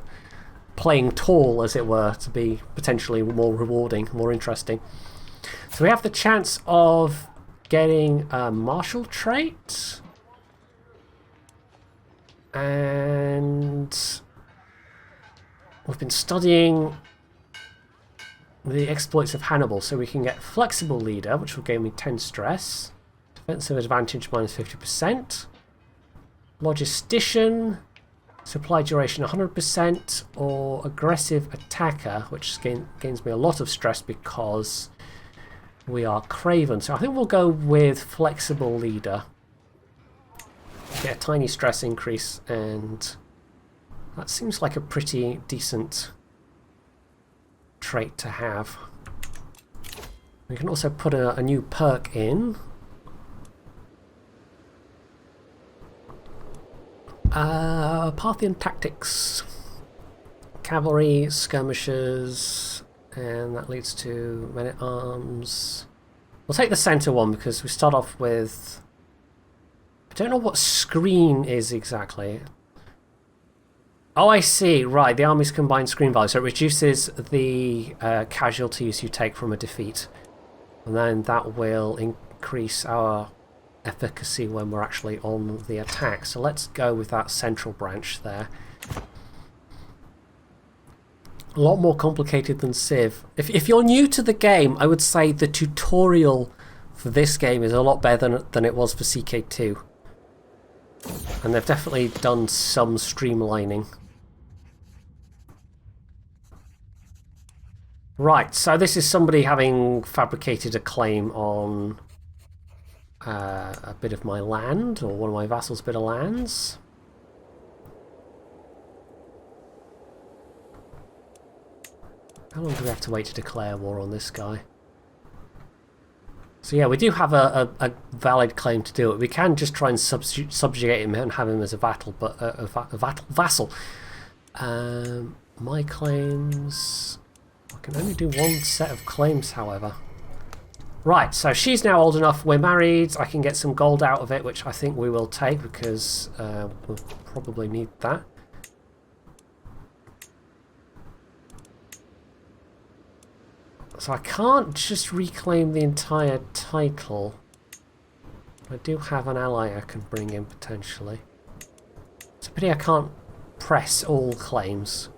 playing tall, as it were, to be potentially more rewarding, more interesting. So we have the chance of getting a martial trait, and we've been studying the exploits of Hannibal, so we can get flexible leader, which will give me 10 stress, defensive advantage minus 50%, logistician, supply duration 100%, or aggressive attacker, which gains me a lot of stress because we are craven. So I think we'll go with flexible leader. Get a tiny stress increase, and that seems like a pretty decent trait to have. We can also put a new perk in. Parthian tactics. Cavalry, skirmishers, and that leads to men-at-arms. We'll take the centre one because we start off with... I don't know what screen is exactly. Oh, I see. Right, the army's combined screen value. So it reduces the casualties you take from a defeat. And then that will increase our efficacy when we're actually on the attack. So let's go with that central branch there. A lot more complicated than Civ. If you're new to the game, I would say the tutorial for this game is a lot better than it was for CK2. And they've definitely done some streamlining. Right, so this is somebody having fabricated a claim on a bit of my land, or one of my vassals' bit of lands. How long do we have to wait to declare war on this guy? So yeah, we do have a valid claim to do it. We can just try and subjugate him and have him as a vassal, but vassal. My claims... I can only do one set of claims, however. Right, so she's now old enough. We're married. I can get some gold out of it, which I think we will take because we'll probably need that. So I can't just reclaim the entire title. I do have an ally I can bring in potentially. It's a pity I can't press all claims.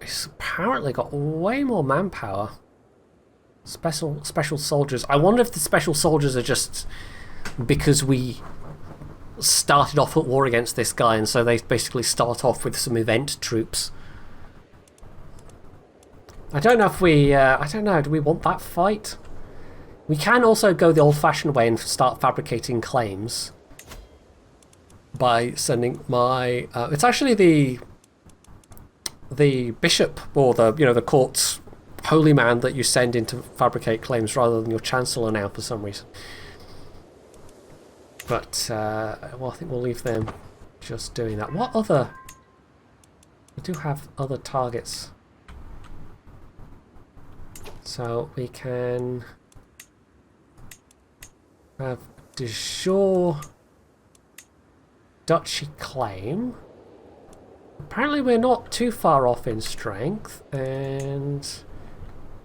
It's apparently got way more manpower. Special soldiers. I wonder if the special soldiers are just because we started off at war against this guy, and so they basically start off with some event troops. I don't know if we... I don't know, do we want that fight? We can also go the old-fashioned way and start fabricating claims by sending my... it's actually the bishop, or the court's holy man that you send in to fabricate claims rather than your chancellor now for some reason. But, well, I think we'll leave them just doing that. What other... We do have other targets. So we can have de jure duchy claim. Apparently we're not too far off in strength, and...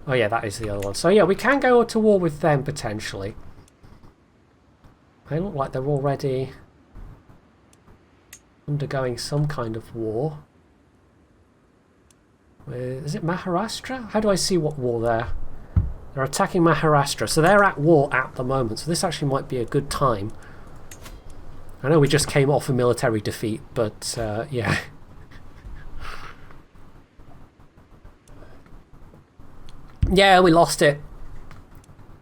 Oh yeah, that is the other one. So yeah, we can go to war with them potentially. They look like they're already undergoing some kind of war. Is it Maharashtra? How do I see what war they're... They're attacking Maharashtra, so they're at war at the moment. So this actually might be a good time. I know we just came off a military defeat, but yeah. Yeah, we lost it.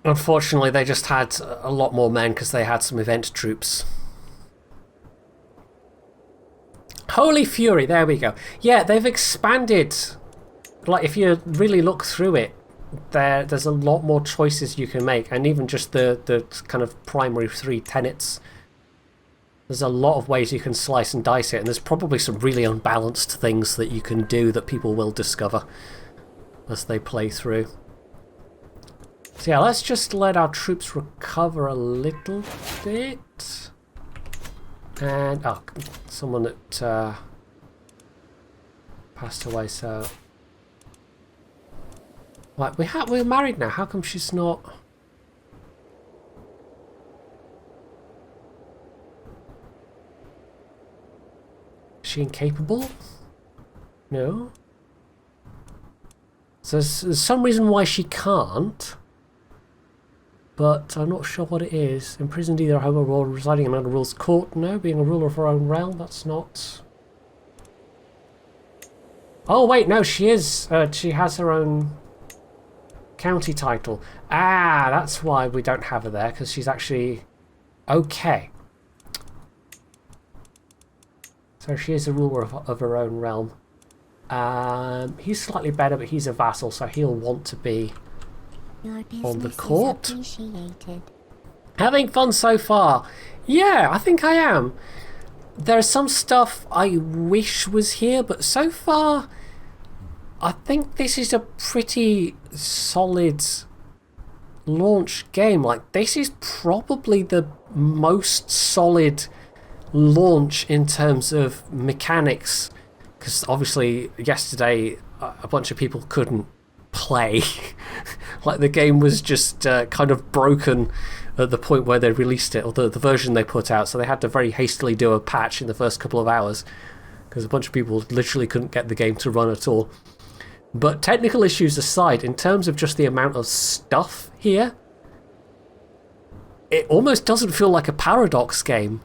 Unfortunately, they just had a lot more men because they had some event troops. Holy Fury, there we go. Yeah, they've expanded. Like, if you really look through it, there's a lot more choices you can make, and even just the kind of primary three tenets. There's a lot of ways you can slice and dice it, and there's probably some really unbalanced things that you can do that people will discover as they play through. So yeah, let's just let our troops recover a little bit. And, oh, someone that passed away, so... Right, we're married now, how come she's not... Is she incapable? No? So there's some reason why she can't, but I'm not sure what it is. Imprisoned either at home or residing in a ruler's court. No, being a ruler of her own realm, that's not... Oh wait, no, she is. She has her own county title. Ah, that's why we don't have her there, because she's actually... Okay. So she is a ruler of her own realm. He's slightly better, but he's a vassal, so he'll want to be on the court. Having fun so far. Yeah, I think I am. There's some stuff I wish was here, but so far I think this is a pretty solid launch game. Like, this is probably the most solid launch in terms of mechanics, because obviously yesterday a bunch of people couldn't play. Like, the game was just kind of broken at the point where they released it, or the version they put out, so they had to very hastily do a patch in the first couple of hours because a bunch of people literally couldn't get the game to run at all. But technical issues aside, in terms of just the amount of stuff here, it almost doesn't feel like a Paradox game.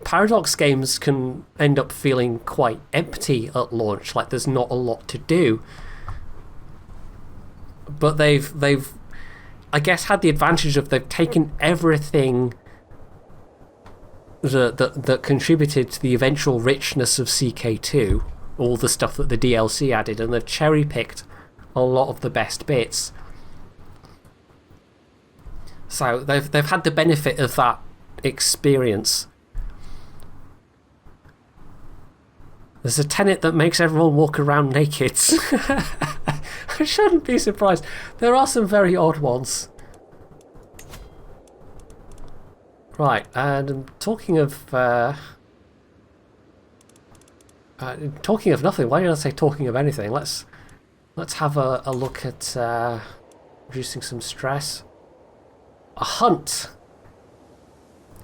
Paradox games can end up feeling quite empty at launch, like there's not a lot to do. But they've I guess had the advantage of they've taken everything that contributed to the eventual richness of CK2, all the stuff that the DLC added, and they've cherry-picked a lot of the best bits. So they've had the benefit of that experience. There's a tenet that makes everyone walk around naked. I shouldn't be surprised. There are some very odd ones. Right, and talking of Talking of nothing, why did I say talking of anything? Let's have a look at reducing some stress. A hunt.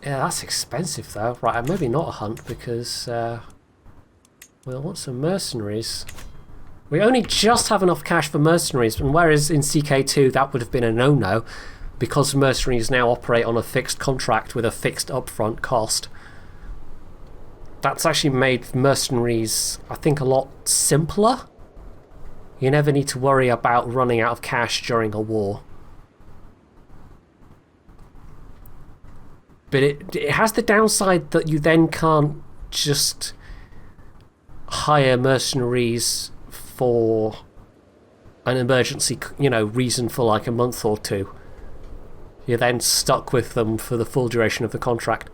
Yeah, that's expensive though. Right, maybe not a hunt because we'll want some mercenaries. We only just have enough cash for mercenaries, and whereas in CK2 that would have been a no-no, because mercenaries now operate on a fixed contract with a fixed upfront cost. That's actually made mercenaries, I think, a lot simpler. You never need to worry about running out of cash during a war. But it has the downside that you then can't just hire mercenaries for an emergency, reason for like a month or two. You're then stuck with them for the full duration of the contract.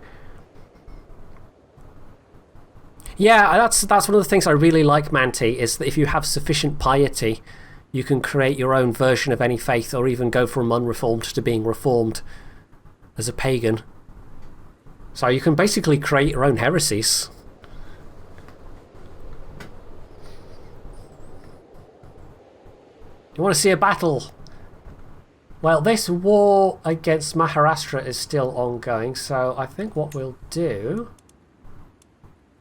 Yeah, that's one of the things I really like, Manti, is that if you have sufficient piety, you can create your own version of any faith, or even go from unreformed to being reformed as a pagan. So you can basically create your own heresies. You want to see a battle? Well, this war against Maharashtra is still ongoing, so I think what we'll do...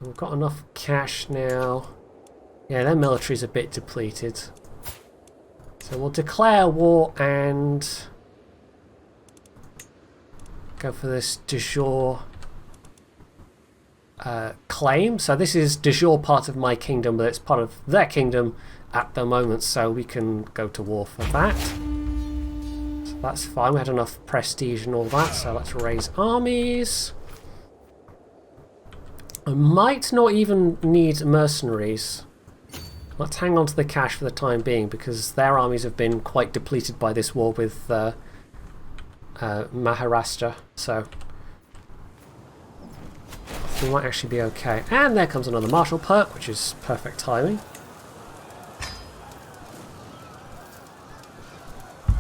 We've got enough cash now. Yeah, their military's a bit depleted. So we'll declare war and go for this de jure claim. So this is de jure part of my kingdom, but it's part of their kingdom at the moment, so we can go to war for that. So that's fine. We had enough prestige and all that, so let's raise armies. I might not even need mercenaries. Let's hang on to the cash for the time being, because their armies have been quite depleted by this war with Maharashtra, so we might actually be okay. And there comes another martial perk, which is perfect timing.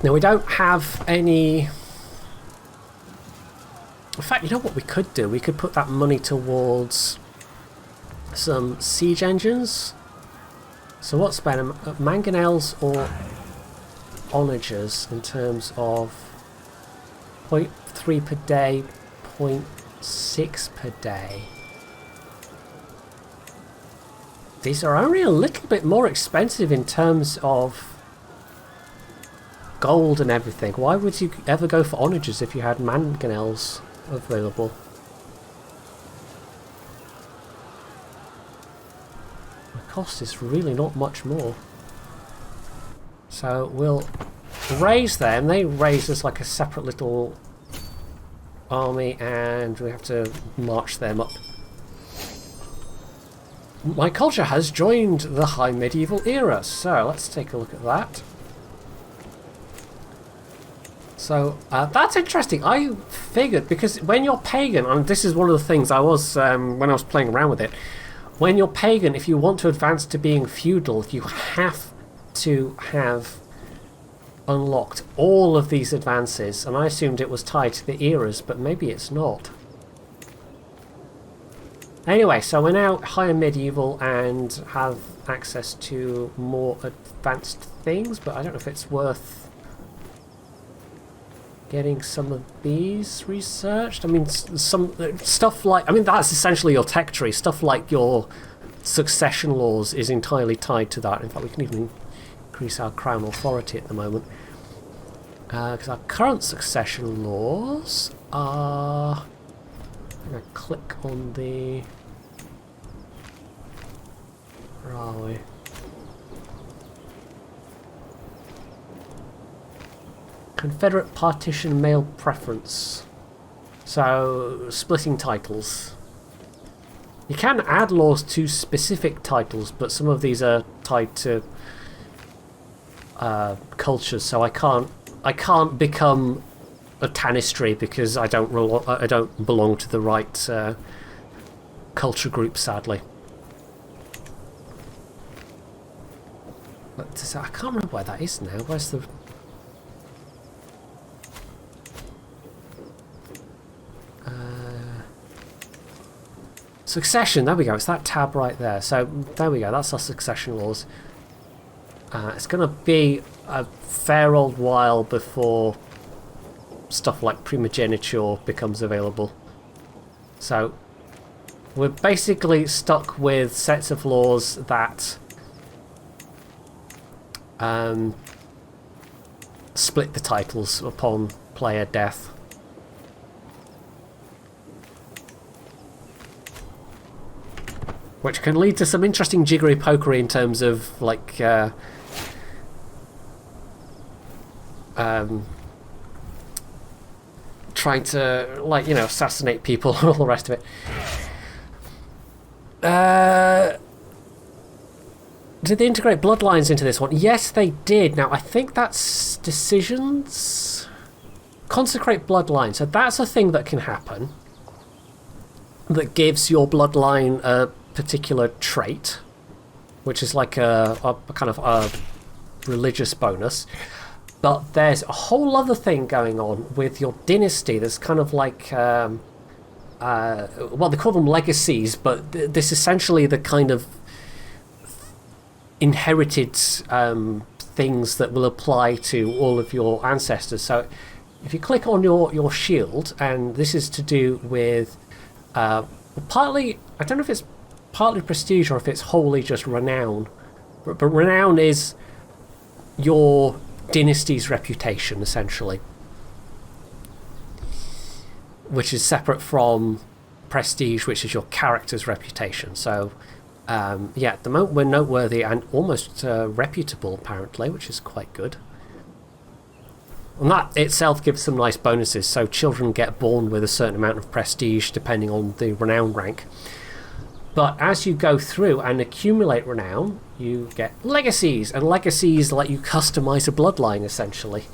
Now we don't have any... In fact, you know what we could do? We could put that money towards some siege engines. So what's better, mangonels or onagers in terms of 0.3 per day, 0.6 per day? These are only a little bit more expensive in terms of gold and everything. Why would you ever go for onagers if you had mangonels available? The cost is really not much more. So we'll raise them. They raise us like a separate little army, and we have to march them up. My culture has joined the High Medieval era, so let's take a look at that. So that's interesting. I figured, because when you're pagan, and this is one of the things I was when I was playing around with it, when you're pagan, if you want to advance to being feudal, you have to have unlocked all of these advances, and I assumed it was tied to the eras, but maybe it's not. Anyway, so we're now higher medieval and have access to more advanced things, but I don't know if it's worth getting some of these researched. I mean, some stuff like... I mean, that's essentially your tech tree. Stuff like your succession laws is entirely tied to that. In fact, we can even increase our crown authority at the moment. Because our current succession laws are... I'm going to click on the... Where are we? Confederate partition male preference. So, splitting titles. You can add laws to specific titles, but some of these are tied to cultures, so I can't become a Tanistry because I don't belong to the right culture group, sadly. But I can't remember where that is now. Where's the... Succession, there we go. It's that tab right there. So there we go. That's our succession laws. It's going to be a fair old while before stuff like primogeniture becomes available. So we're basically stuck with sets of laws that split the titles upon player death. Which can lead to some interesting jiggery pokery in terms of like trying to, like, you know, assassinate people and all the rest of it. Did they integrate Bloodlines into this one? Yes, they did. Now, I think that's decisions. Consecrate Bloodline. So that's a thing that can happen that gives your Bloodline a particular trait, which is like a kind of a religious bonus. But there's a whole other thing going on with your dynasty. There's kind of like, well, they call them legacies, but this is essentially the kind of inherited things that will apply to all of your ancestors. So if you click on your shield, and this is to do with partly, I don't know if it's partly prestige or if it's wholly just renown, but renown is your dynasty's reputation, essentially, which is separate from prestige, which is your character's reputation. So yeah, at the moment we're noteworthy and almost reputable, apparently, which is quite good. And that itself gives some nice bonuses. So children get born with a certain amount of prestige depending on the renown rank. But as you go through and accumulate renown, you get legacies, and legacies let you customize a bloodline, essentially.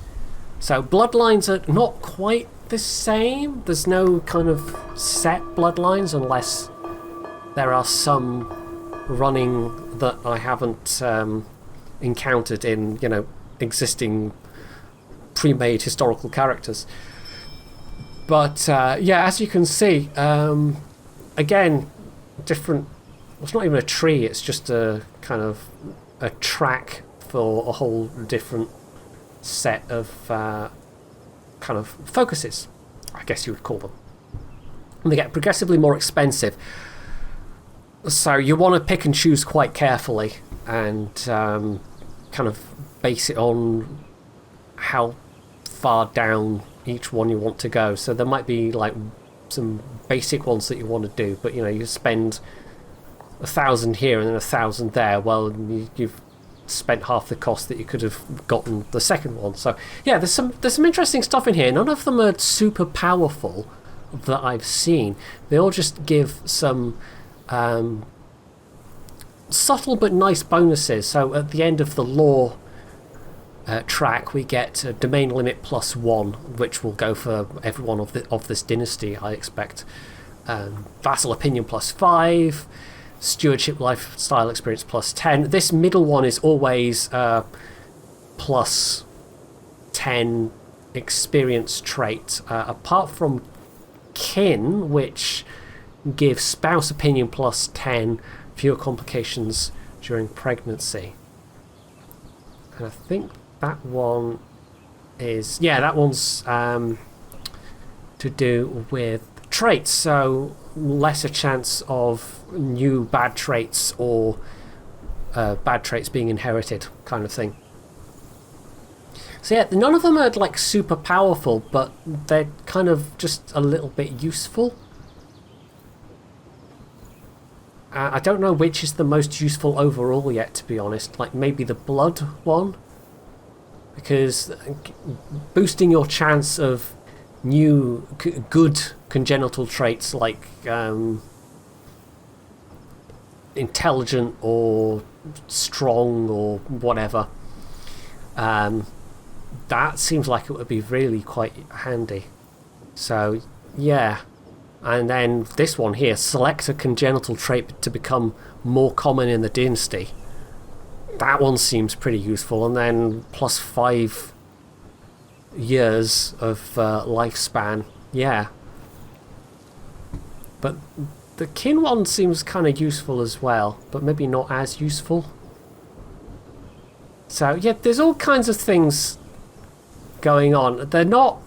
So bloodlines are not quite the same. There's no kind of set bloodlines unless there are some running that I haven't encountered in, you know, existing pre-made historical characters. But yeah, as you can see, again, different. It's not even a tree, it's just a kind of a track for a whole different set of kind of focuses, I guess you would call them. And they get progressively more expensive, so you want to pick and choose quite carefully and kind of base it on how far down each one you want to go. So there might be like some basic ones that you want to do, but you know, you spend 1,000 here and then 1,000 there. Well, you've spent half the cost that you could have gotten the second one. So yeah, there's some interesting stuff in here. None of them are super powerful that I've seen. They all just give some subtle but nice bonuses. So at the end of the lore track, we get a domain limit +1, which will go for everyone of this dynasty, I expect. Vassal opinion +5, stewardship lifestyle experience +10. This middle one is always +10 experience trait, apart from kin, which gives spouse opinion +10, fewer complications during pregnancy. And I think that one is, yeah, that one's to do with traits, so lesser chance of new bad traits or bad traits being inherited, kind of thing. So yeah, none of them are like super powerful, but they're kind of just a little bit useful. I don't know which is the most useful overall yet, to be honest. Like maybe the blood one, because boosting your chance of new good congenital traits like intelligent or strong or whatever, that seems like it would be really quite handy. So yeah. And then this one here, select a congenital trait to become more common in the dynasty. That one seems pretty useful. And then +5 years of lifespan. Yeah. But The kin one seems kind of useful as well, but maybe not as useful. So yeah, there's all kinds of things going on. They're not...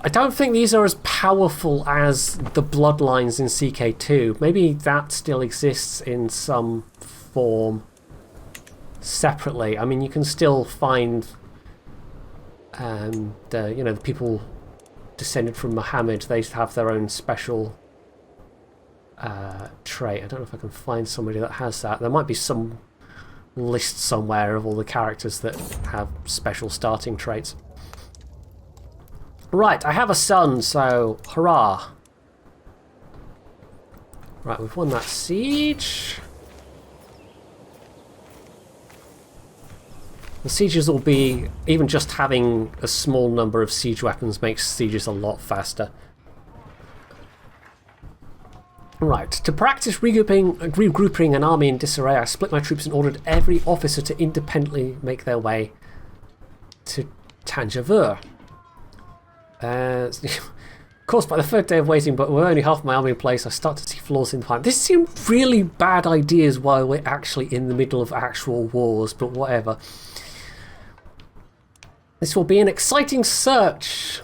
I don't think these are as powerful as the Bloodlines in CK2. Maybe that still exists in some form separately. I mean, you can still find the people descended from Muhammad. They have their own special trait. I don't know if I can find somebody that has that. There might be some list somewhere of all the characters that have special starting traits. Right, I have a son, so hurrah. Right, we've won that siege. The sieges will be... even just having a small number of siege weapons makes sieges a lot faster. Right, to practice regrouping an army in disarray, I split my troops and ordered every officer to independently make their way to Tanjavur. Of course, by the third day of waiting, but we're only half my army in place, I start to see flaws in the plan. This seemed really bad ideas while we're actually in the middle of actual wars, but whatever. This will be an exciting search.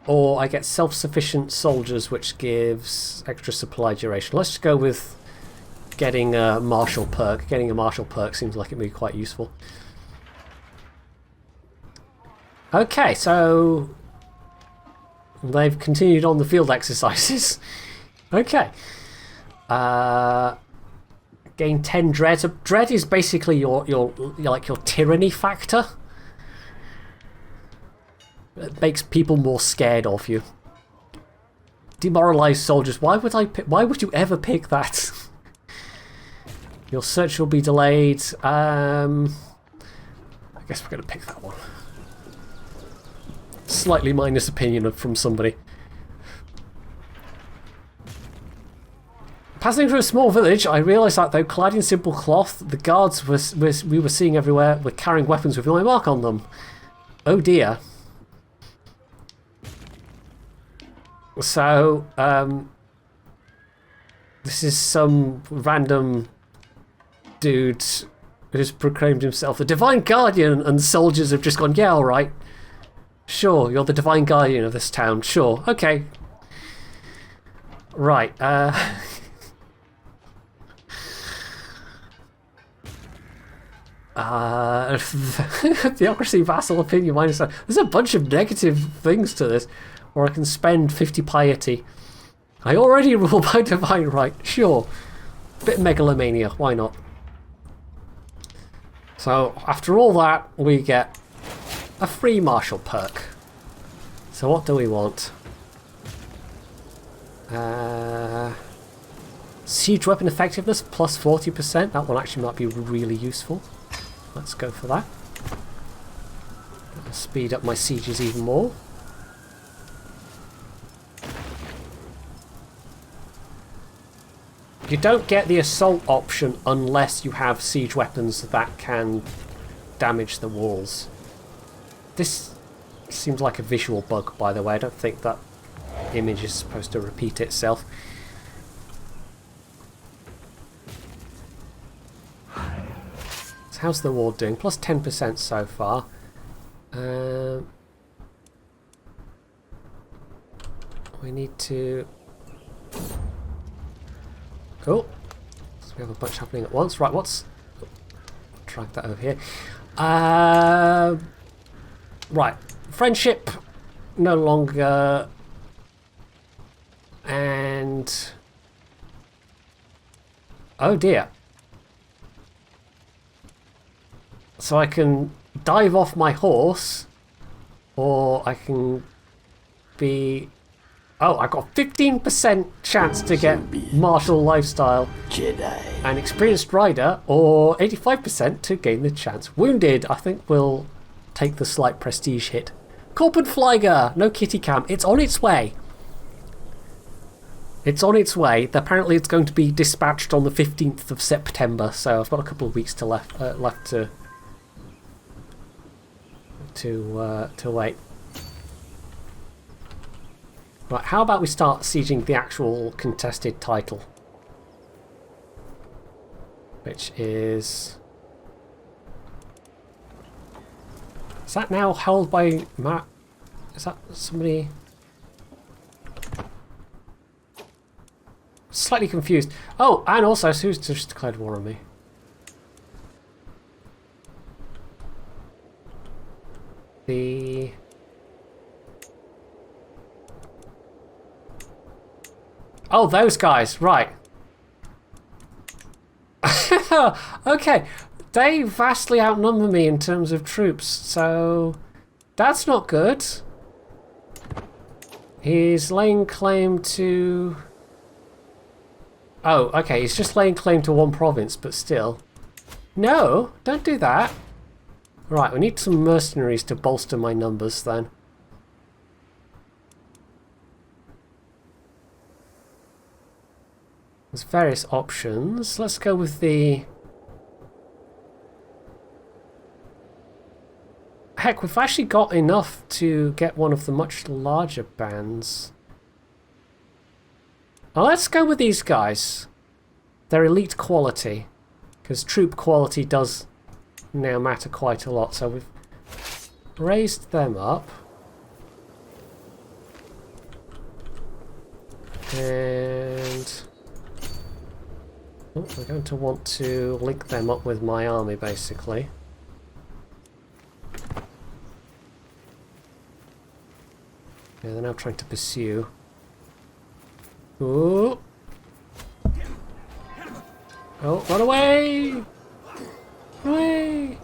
Or I get self-sufficient soldiers, which gives extra supply duration. Let's just go with getting a martial perk. Getting a martial perk seems like it would be quite useful. Okay, so they've continued on the field exercises. Okay. Gain 10 dread. So dread is basically your tyranny factor. It makes people more scared of you. Demoralized soldiers. Why would you ever pick that? Your search will be delayed. I guess we're going to pick that one. Slightly minus opinion from somebody. Passing through a small village, I realised that though clad in simple cloth, the guards we were seeing everywhere were carrying weapons with my mark on them. Oh dear. So, this is some random dude who's proclaimed himself the Divine Guardian, and soldiers have just gone, yeah, alright. Sure, you're the Divine Guardian of this town. Sure, okay. Right, Theocracy, vassal, opinion, minus... There's a bunch of negative things to this. Or I can spend 50 piety. I already rule by divine right. Sure. Bit of megalomania. Why not? So, after all that, we get a free martial perk. So what do we want? Siege weapon effectiveness plus 40%. That one actually might be really useful. Let's go for that. That'll speed up my sieges even more. You don't get the assault option unless you have siege weapons that can damage the walls. This seems like a visual bug, by the way. I don't think that image is supposed to repeat itself. So how's the ward doing? Plus 10% so far. We need to... Cool. So we have a bunch happening at once. Right, what's... drag that over here. Right. Friendship. No longer. And... oh dear. So I can dive off my horse, or I can be... oh, I got 15% chance to get martial lifestyle Jedi and experienced rider, or 85% to gain the chance. Wounded, I think we'll take the slight prestige hit. Corporate Flieger, no kitty cam. It's on its way. It's on its way. Apparently it's going to be dispatched on the 15th of September, so I've got a couple of weeks to left to wait. Right, how about we start sieging the actual contested title? Which is... Is that now held by Matt? Is that somebody... Slightly confused. Oh, and also, who's just declared war on me? The... Oh, those guys, right. Okay, they vastly outnumber me in terms of troops, so that's not good. He's laying claim to... Oh, okay, he's just laying claim to one province, but still. No, don't do that. Right, we need some mercenaries to bolster my numbers then. There's various options. Let's go with the... Heck, we've actually got enough to get one of the much larger bands. Well, let's go with these guys. They're elite quality, because troop quality does now matter quite a lot. So we've raised them up. And... Oh, we're going to want to link them up with my army, basically. Yeah, they're now trying to pursue. Ooh. Oh, run away! Run away!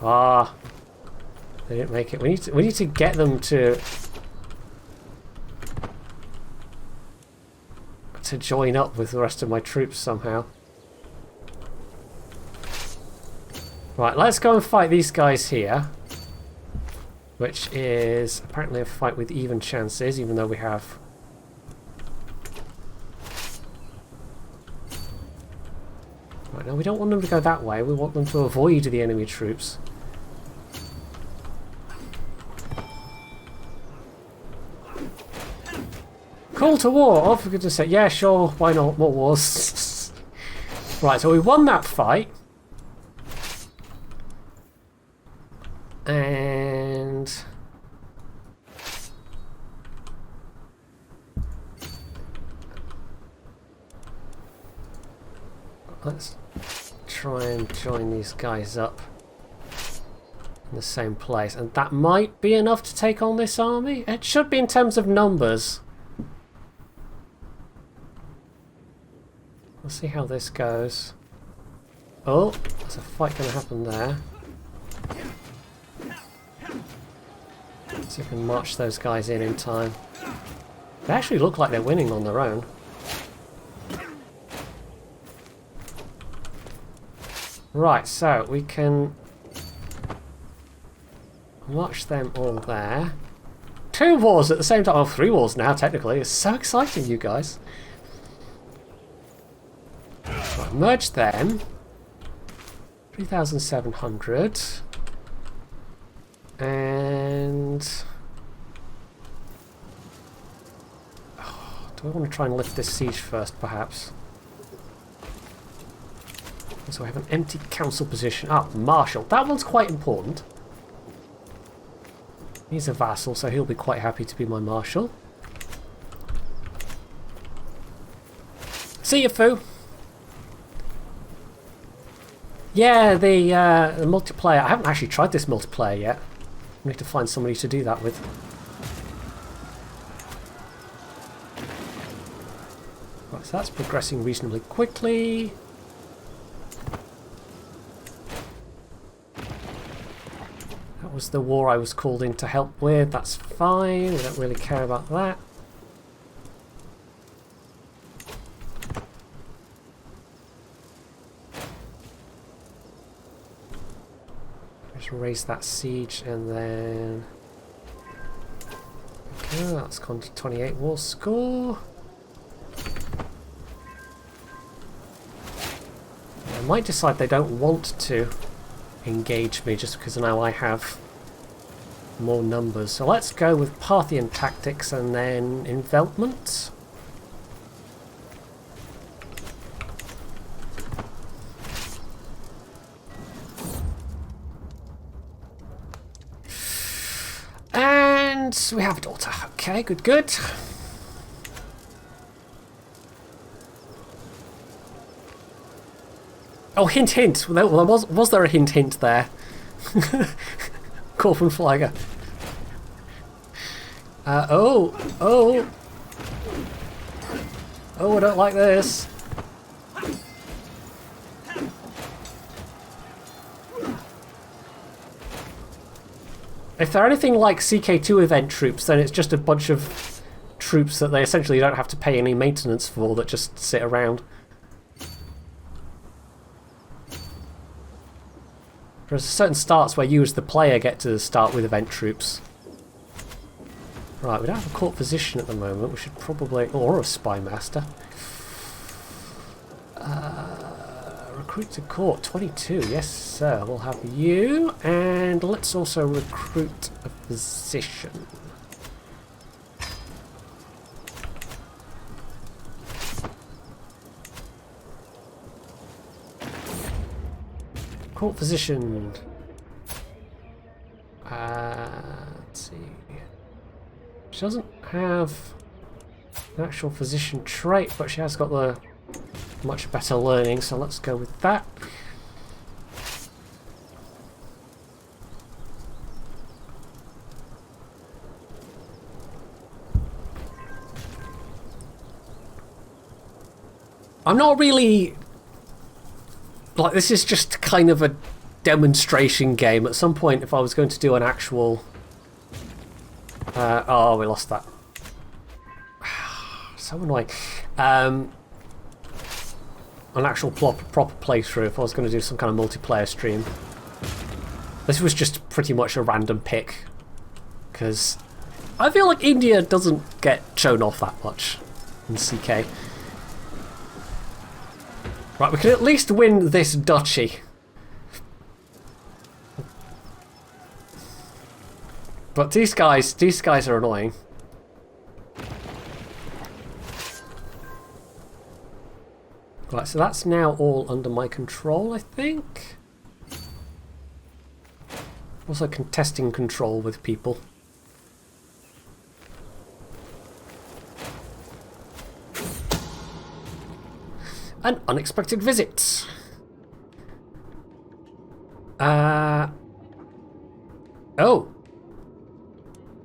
Ah, they didn't make it. We need to get them to join up with the rest of my troops somehow. Right, let's go and fight these guys here. Which is apparently a fight with even chances, even though we have... Right, now we don't want them to go that way, we want them to avoid the enemy troops. Call to war! Oh, for goodness sake, yeah, sure, why not? More wars. Right, so we won that fight. And... let's try and join these guys up in the same place. And that might be enough to take on this army. It should be in terms of numbers. We'll see how this goes. Oh, there's a fight going to happen there. See if we can march those guys in time. They actually look like they're winning on their own. Right, so we can march them all there. 2 wars at the same time. Oh, 3 wars now, technically. It's so exciting, you guys. Right, merge them. 3,700. And... oh, do I want to try and lift this siege first, perhaps? So I have an empty council position. Ah, Marshal. That one's quite important. He's a vassal, so he'll be quite happy to be my Marshal. See you, Foo! Yeah, the multiplayer. I haven't actually tried this multiplayer yet. I need to find somebody to do that with. Right, so that's progressing reasonably quickly. That was the war I was called in to help with. That's fine. We don't really care about that. Raise that siege and then... okay, that's gone to 28 war score. I might decide they don't want to engage me just because now I have more numbers. So let's go with Parthian tactics and then envelopment. And we have a daughter. Okay, good, good. Oh, hint, hint. Was there a hint, hint there? Corfin Flagger. Oh. Oh, I don't like this. If they're anything like CK2 event troops, then it's just a bunch of troops that they essentially don't have to pay any maintenance for, that just sit around. There's certain starts where you as the player get to start with event troops. Right, we don't have a court physician at the moment. We should probably... or a spy master. Recruit to court, 22. Yes, sir. We'll have you. And let's also recruit a physician. Court physician. Let's see. She doesn't have an actual physician trait, but she has got the much better learning, so let's go with that. I'm not really... like, this is just kind of a demonstration game. At some point, if I was going to do an actual... oh, we lost that. So annoying. An actual proper playthrough, if I was going to do some kind of multiplayer stream. This was just pretty much a random pick. Because I feel like India doesn't get shown off that much in CK. Right, we can at least win this duchy. But these guys are annoying. Right, so that's now all under my control, I think. Also contesting control with people. An unexpected visit. Oh.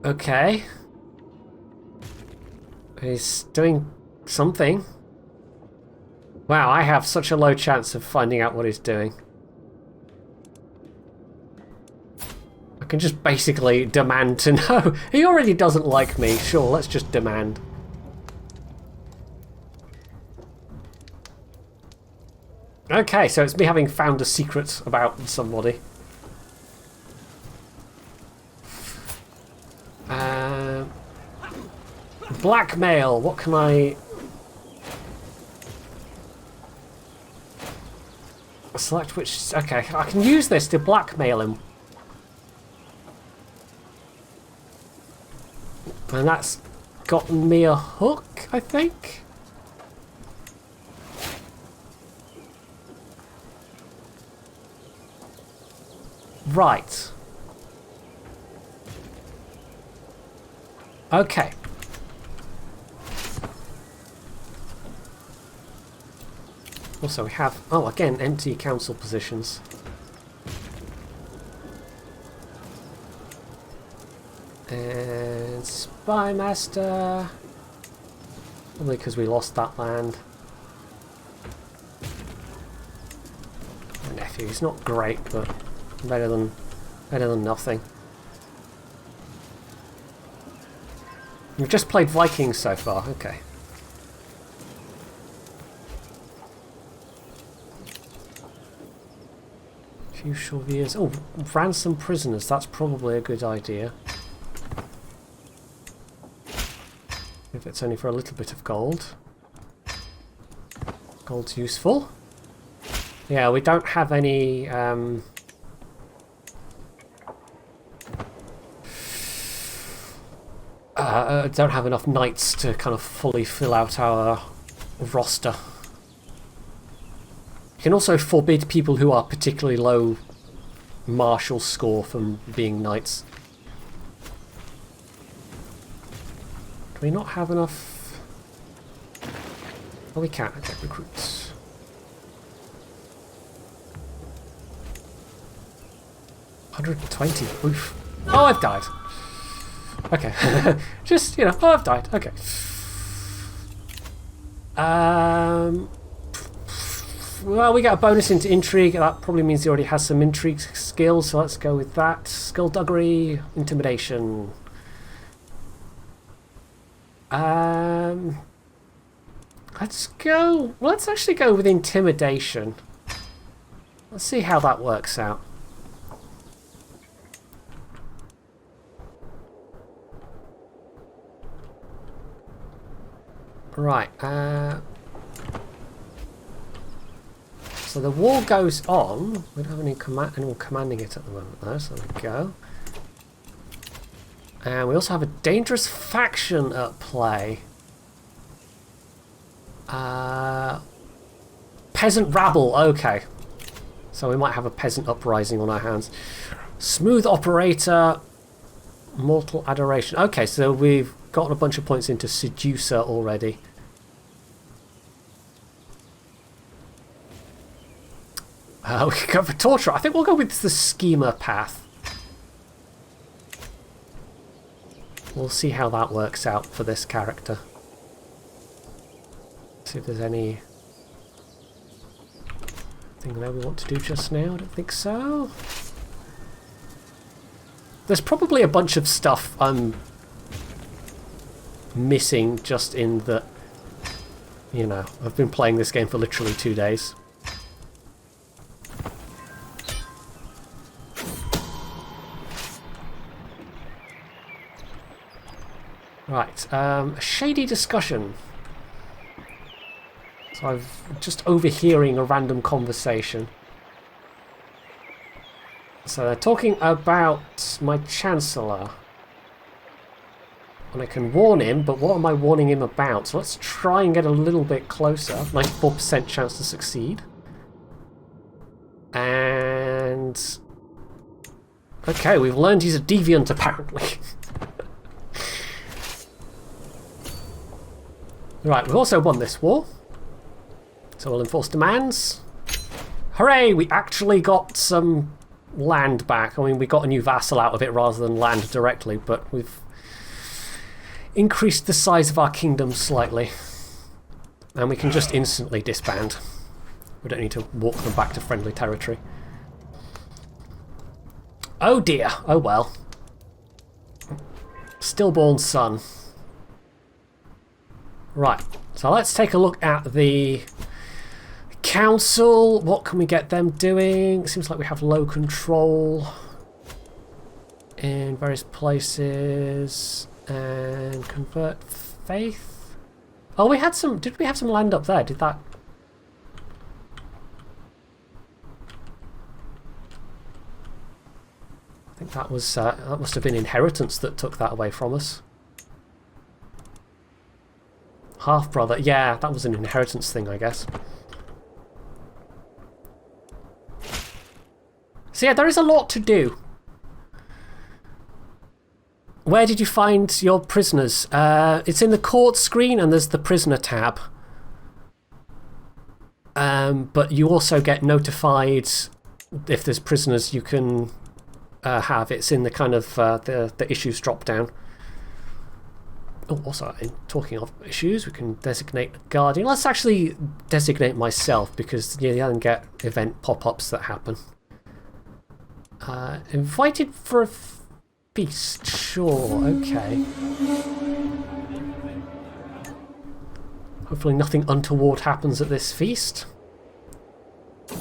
Okay. He's doing something. Wow, I have such a low chance of finding out what he's doing. I can just basically demand to know. He already doesn't like me. Sure, let's just demand. Okay, so it's me having found a secret about somebody. Blackmail, what can I... select which... okay, I can use this to blackmail him. And that's gotten me a hook, I think? Right. Okay. Also we have, oh, again, empty council positions. And Spy Master. Probably because we lost that land. My nephew, he's not great, but better than nothing. We've just played Vikings so far, okay. Few Chauviers. Oh, ransom prisoners, that's probably a good idea. If it's only for a little bit of gold. Gold's useful. Yeah, we don't have any... don't have enough knights to kind of fully fill out our roster. You can also forbid people who are particularly low martial score from being knights. Do we not have enough? Oh, we can. Okay, recruits. 120. Oof. Oh, I've died. Okay. Just, you know, oh, I've died. Okay. Well, we get a bonus into intrigue. That probably means he already has some intrigue skills, so let's go with that. Skullduggery, intimidation. Let's go. Let's actually go with intimidation. Let's see how that works out. Right. So the war goes on. We don't have anyone commanding it at the moment, though. So there we go. And we also have a dangerous faction at play. Peasant rabble. Okay. So we might have a peasant uprising on our hands. Smooth operator. Mortal adoration. Okay, so we've gotten a bunch of points into seducer already. We can go for torturer. I think we'll go with the schemer path. We'll see how that works out for this character. See if there's any thing that we want to do just now. I don't think so. There's probably a bunch of stuff I'm missing just in that, you know, I've been playing this game for literally 2 days. Right, a shady discussion. So I'm just overhearing a random conversation. So they're talking about my Chancellor. And I can warn him, but what am I warning him about? So let's try and get a little bit closer. 94% chance to succeed. And... okay, we've learned he's a deviant apparently. Right, we've also won this war. So we'll enforce demands. Hooray! We actually got some land back. I mean, we got a new vassal out of it rather than land directly, but we've increased the size of our kingdom slightly. And we can just instantly disband. We don't need to walk them back to friendly territory. Oh dear. Oh well. Stillborn son. Right, so let's take a look at the council. What can we get them doing? Seems like we have low control in various places. And convert faith. Oh, we had some. Did we have some land up there? Did that? I think that was. That must have been inheritance that took that away from us. Half brother. Yeah, that was an inheritance thing, I guess. So yeah, there is a lot to do. Where did you find your prisoners? It's in the court screen and there's the prisoner tab. But you also get notified if there's prisoners you can have. It's in the kind of the issues drop down. Oh, also, in talking of issues, we can designate a guardian. Let's actually designate myself because you then get event pop-ups that happen. Invited for a feast. Sure, okay. Hopefully nothing untoward happens at this feast. So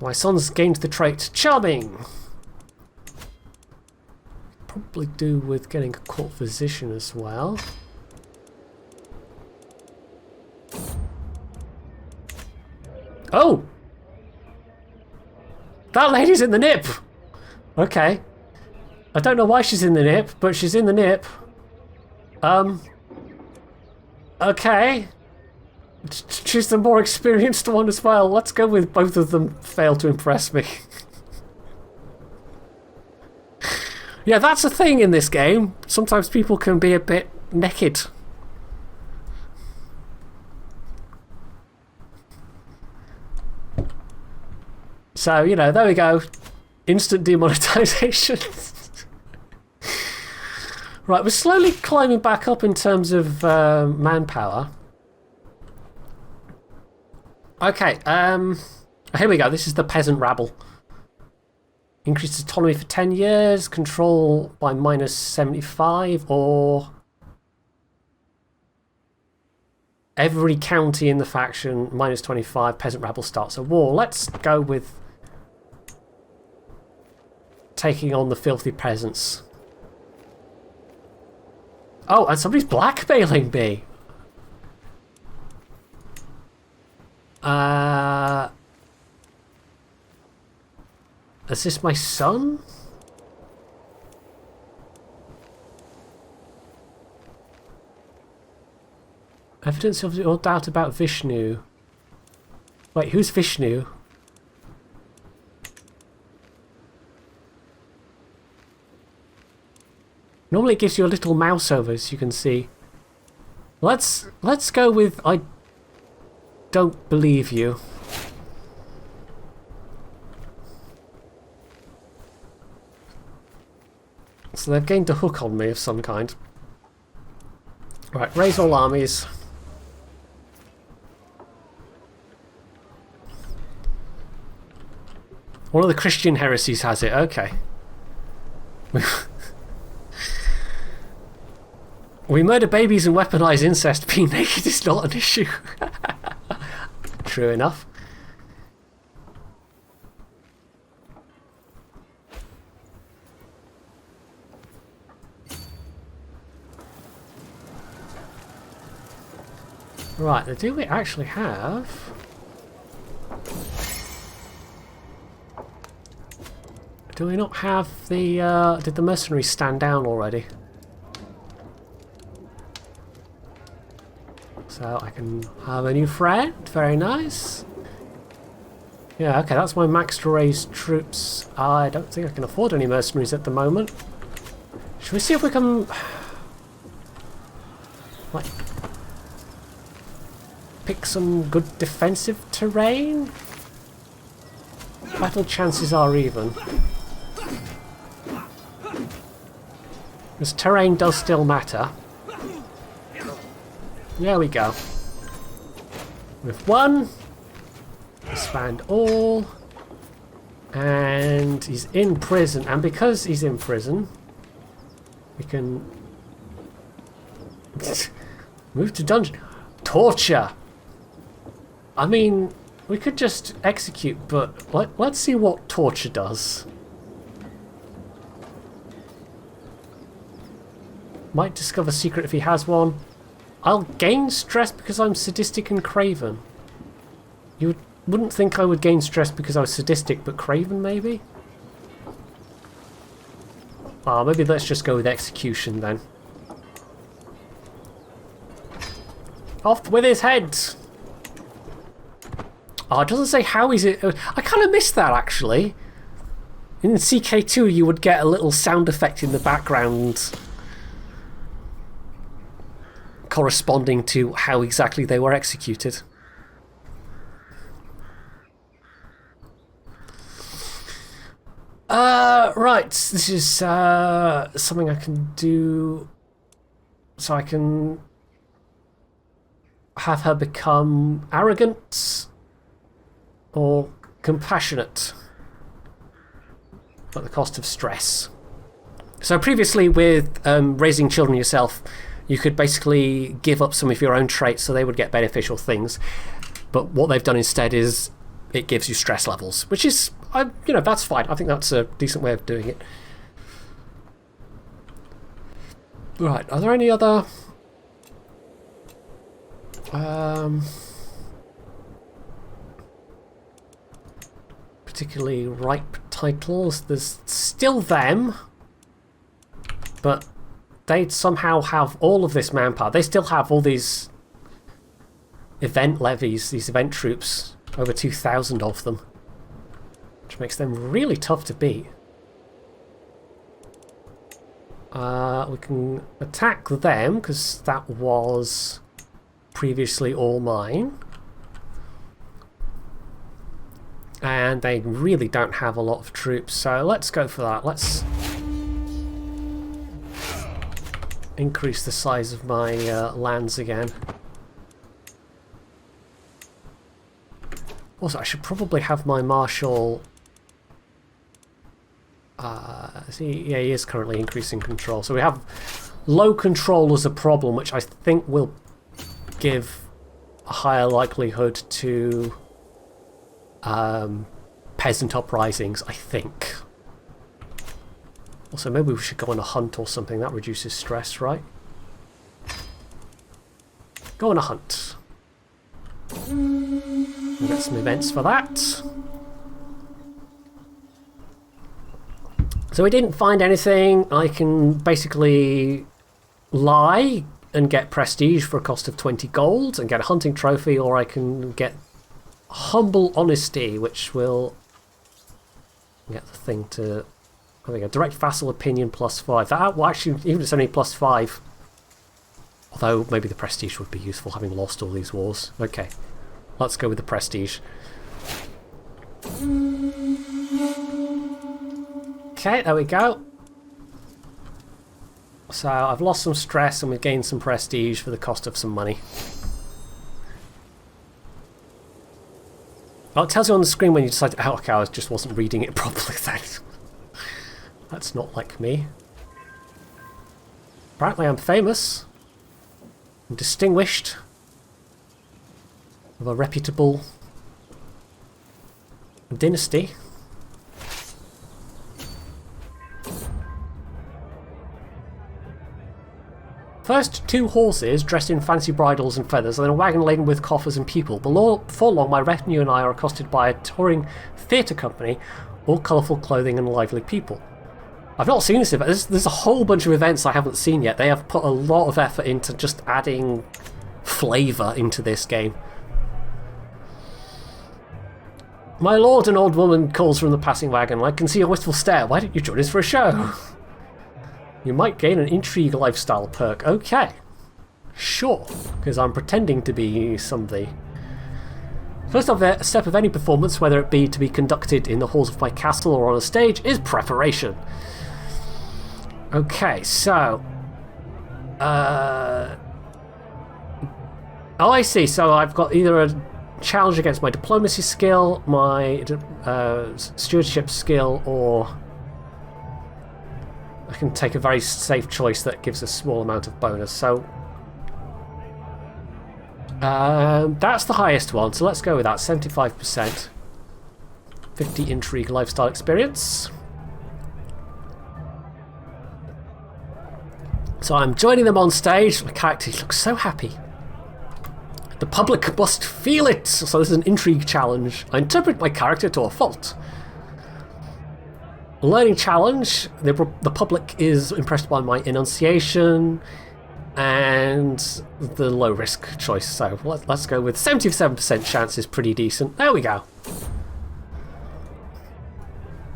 my son's gained the trait Charming. Probably do with getting a court physician as well. Oh! That lady's in the nip! Okay. I don't know why she's in the nip, but she's in the nip. Okay. She's the more experienced one as well. Let's go with both of them fail to impress me. Yeah, that's a thing in this game. Sometimes people can be a bit naked. So, you know, there we go. Instant demonetization. Right, we're slowly climbing back up in terms of manpower. Okay, here we go. This is the peasant rabble. Increased autonomy for 10 years, control by -75, or every county in the faction -25, peasant rabble starts a war. Let's go with taking on the filthy peasants. Oh, and somebody's blackmailing me. Is this my son? Evidence of all doubt about Vishnu. Wait, who's Vishnu? Normally it gives you a little mouse over, as you can see. Let's go with I don't believe you. So they've gained a hook on me of some kind. Right, raise all armies. One of the Christian heresies has it, okay. We murder babies and weaponize incest. Being naked is not an issue. True enough. Right, now do we actually have... Do we not have the... Did the mercenaries stand down already? So I can have a new friend. Very nice. Yeah, okay, that's my max to raise troops. I don't think I can afford any mercenaries at the moment. Should we see if we can... Like... pick some good defensive terrain? Battle chances are even. Because terrain does still matter. There we go. With one. Expand all. And he's in prison. And because he's in prison, we can move to dungeon. Torture! I mean, we could just execute, but let's see what torture does. Might discover secret if he has one. I'll gain stress because I'm sadistic and craven. You wouldn't think I would gain stress because I was sadistic, but craven maybe? Oh, maybe let's just go with execution then. Off with his head! Oh, it doesn't say how he's... I kind of missed that, actually. In CK2, you would get a little sound effect in the background corresponding to how exactly they were executed. Right, this is something I can do so I can have her become arrogant or compassionate at the cost of stress. So previously with raising children yourself, you could basically give up some of your own traits so they would get beneficial things. But what they've done instead is it gives you stress levels, which is, you know, that's fine. I think that's a decent way of doing it. Right, are there any other... particularly ripe titles? There's still them. But they somehow have all of this manpower. They still have all these event levies, these event troops, over 2,000 of them, which makes them really tough to beat. We can attack them because that was previously all mine. And they really don't have a lot of troops, so let's go for that. Let's increase the size of my lands again. Also, I should probably have my marshal... yeah, he is currently increasing control. So we have low control as a problem, which I think will give a higher likelihood to peasant uprisings, I think. Also, maybe we should go on a hunt or something. That reduces stress, right? Go on a hunt. We'll get some events for that. So we didn't find anything. I can basically lie and get prestige for a cost of 20 gold and get a hunting trophy, or I can get humble honesty, which will get the thing to... There we go. Direct vassal opinion +5. That, well, actually, even if it's only +5. Although maybe the prestige would be useful, having lost all these wars. Okay, let's go with the prestige. Okay, there we go. So I've lost some stress and we've gained some prestige for the cost of some money. Oh, it tells you on the screen when you decide... Oh, okay, I just wasn't reading it properly then. That's not like me. Apparently I'm famous. I'm distinguished. Of a reputable dynasty. First, 2 horses dressed in fancy bridles and feathers, and then a wagon laden with coffers and people. Before long, my retinue and I are accosted by a touring theatre company, all colourful clothing and lively people. I've not seen this event. There's a whole bunch of events I haven't seen yet. They have put a lot of effort into just adding flavour into this game. My lord, an old woman calls from the passing wagon. I can see a wistful stare. Why don't you join us for a show? You might gain an intrigue lifestyle perk. Okay. Sure. Because I'm pretending to be somebody. First step of any performance, whether it be to be conducted in the halls of my castle or on a stage, is preparation. Okay, so... Oh, I see. So I've got either a challenge against my diplomacy skill, my stewardship skill, or... I can take a very safe choice that gives a small amount of bonus. So... that's the highest one, so let's go with that. 75%. 50 intrigue lifestyle experience. So I'm joining them on stage. My character looks so happy. The public must feel it. So this is an intrigue challenge. I interpret my character to a fault. Learning challenge. The public is impressed by my enunciation and the low risk choice. So let's go with 77% chance is pretty decent. There we go.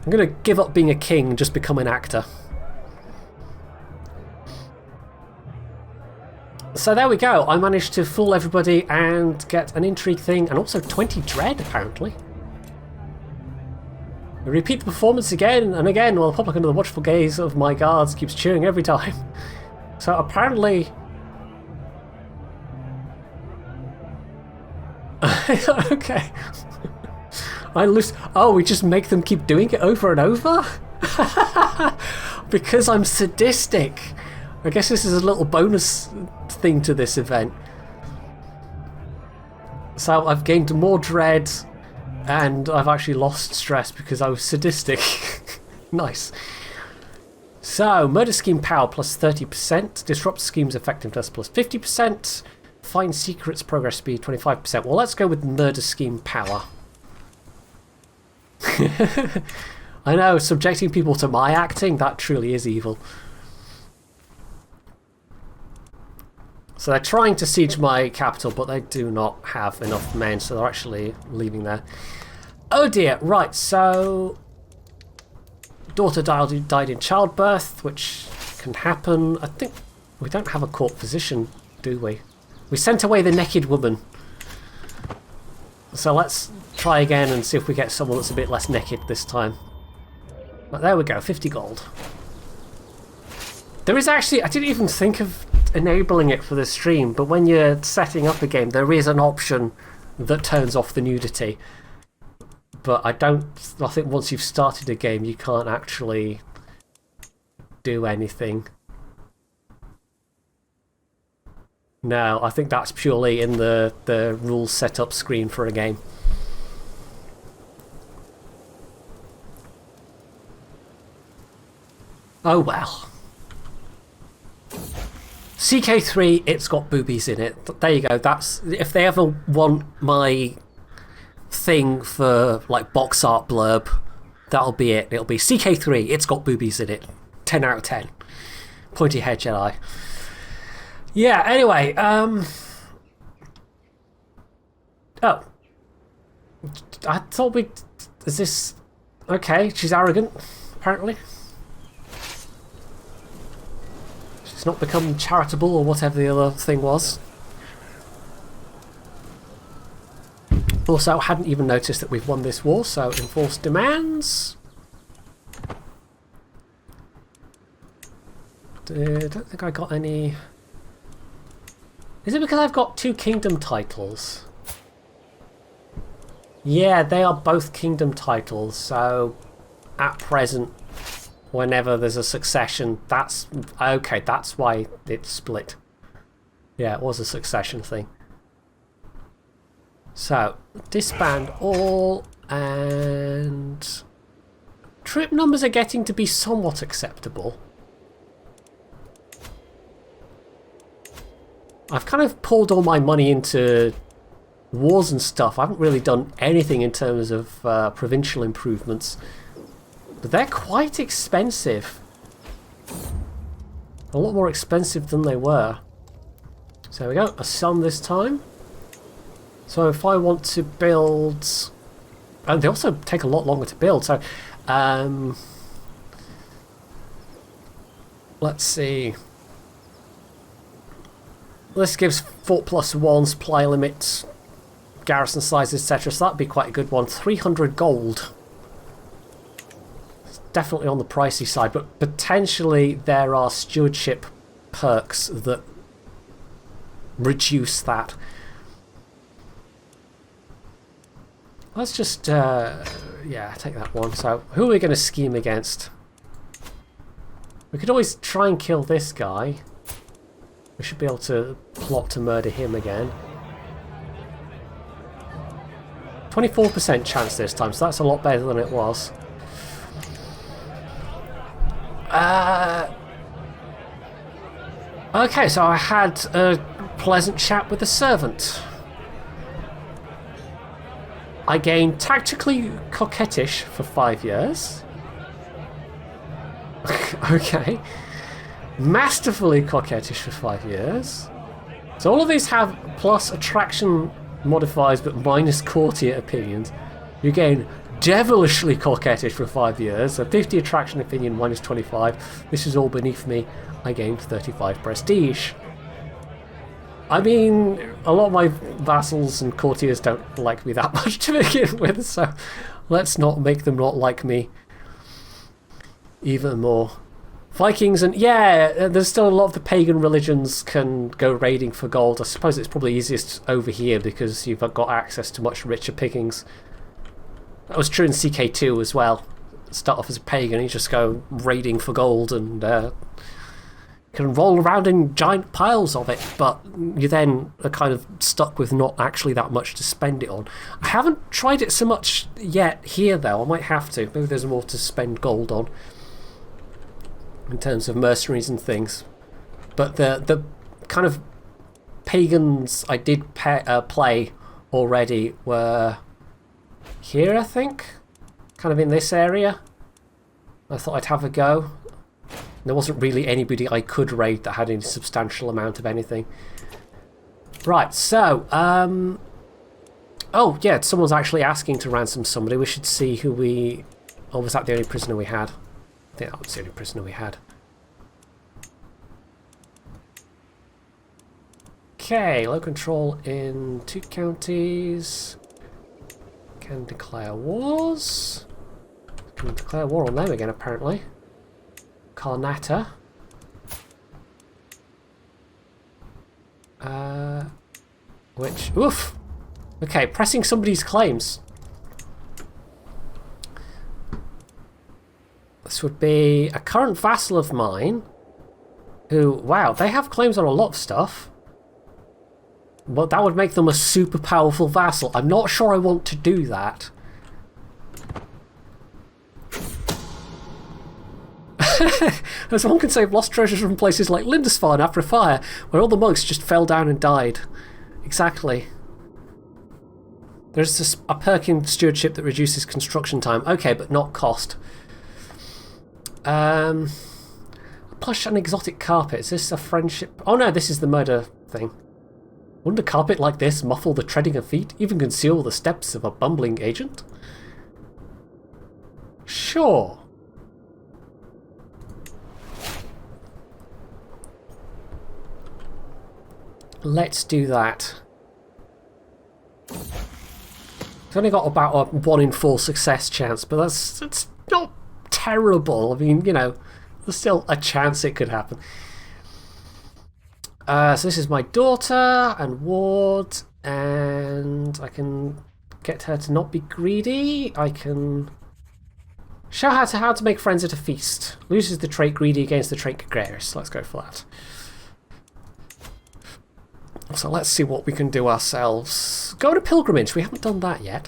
I'm going to give up being a king and just become an actor. So there we go. I managed to fool everybody and get an intrigue thing and also 20 dread apparently. I repeat the performance again and again while the public under the watchful gaze of my guards keeps cheering every time. So apparently... okay. I lose... Oh, we just make them keep doing it over and over? Because I'm sadistic. I guess this is a little bonus thing to this event. So I've gained more dread and I've actually lost stress because I was sadistic. Nice. So, murder scheme power plus 30%, disrupt scheme's effectiveness plus 50%, find secrets progress speed 25%. Well, let's go with murder scheme power. I know, subjecting people to my acting, that truly is evil. So they're trying to siege my capital, but they do not have enough men, so they're actually leaving there. Oh dear, right, so... Daughter died in childbirth, which can happen. I think we don't have a court physician, do we? We sent away the naked woman. So let's try again and see if we get someone that's a bit less naked this time. But there we go, 50 gold. There is actually, I didn't even think of enabling it for the stream, but when you're setting up a game, there is an option that turns off the nudity. But I think once you've started a game, you can't actually do anything. No, I think that's purely in the rules setup screen for a game. Oh well. CK3, it's got boobies in it. There you go. That's if they ever want my thing for like box art blurb, that'll be it. It'll be CK3, it's got boobies in it. 10 out of 10. PointyHairedJedi. Yeah, anyway, oh. I thought is this... Okay, she's arrogant, apparently. She's not become charitable or whatever the other thing was. Also, hadn't even noticed that we've won this war, so enforce demands. Don't think I got any... Is it because I've got 2 kingdom titles? Yeah, they are both kingdom titles, so at present, whenever there's a succession, that's... Okay, that's why it's split. Yeah, it was a succession thing. So, disband all, and... Troop numbers are getting to be somewhat acceptable. I've kind of pulled all my money into wars and stuff. I haven't really done anything in terms of provincial improvements. But they're quite expensive. A lot more expensive than they were. So there we go, a sum this time. So if I want to build... And they also take a lot longer to build, so... let's see... This gives fort +1, supply limits, garrison size, etc. So that'd be quite a good one. 300 gold. It's definitely on the pricey side, but potentially there are stewardship perks that reduce that. Let's just, yeah, take that one. So, who are we going to scheme against? We could always try and kill this guy. We should be able to plot to murder him again. 24% chance this time, so that's a lot better than it was. Okay, so I had a pleasant chat with a servant. I gained tactically coquettish for 5 years. Okay. Masterfully coquettish for 5 years. So all of these have plus attraction modifiers but minus courtier opinions. You gain devilishly coquettish for 5 years. So 50 attraction opinion minus 25. This is all beneath me. I gained 35 prestige. I mean, a lot of my vassals and courtiers don't like me that much to begin with, so let's not make them not like me even more. Vikings, and yeah, there's still a lot of the pagan religions can go raiding for gold. I suppose it's probably easiest over here because you've got access to much richer pickings. That was true in CK2 as well. Start off as a pagan, you just go raiding for gold and can roll around in giant piles of it, but you then are kind of stuck with not actually that much to spend it on. I haven't tried it so much yet here though, I might have to. Maybe there's more to spend gold on in terms of mercenaries and things. But the kind of pagans I did play already were here, I think. Kind of in this area. I thought I'd have a go. There wasn't really anybody I could raid that had any substantial amount of anything. Right, so, oh, yeah, someone's actually asking to ransom somebody. We should see who we... Oh, was that the only prisoner we had? I think that was the only prisoner we had. Okay, low control in 2 counties. Can declare wars. Can declare war on them again, apparently. Karnata. Which... Oof! Okay, pressing somebody's claims. This would be a current vassal of mine who... Wow, they have claims on a lot of stuff. But that would make them a super powerful vassal. I'm not sure I want to do that. As one can say, I've lost treasures from places like Lindisfarne after a fire, where all the monks just fell down and died. Exactly. There's a perk in stewardship that reduces construction time. Okay, but not cost. A plush and exotic carpet. Is this a friendship? Oh no, this is the murder thing. Wouldn't a carpet like this muffle the treading of feet, even conceal the steps of a bumbling agent? Sure. Let's do that. It's only got about a 1 in 4 success chance, but it's not terrible. I mean, you know, there's still a chance it could happen. So this is my daughter and ward, and I can get her to not be greedy. I can show her how to make friends at a feast. Loses the trait greedy against the trait gregarious. Let's go for that. So let's see what we can do ourselves. Go on a pilgrimage. We haven't done that yet.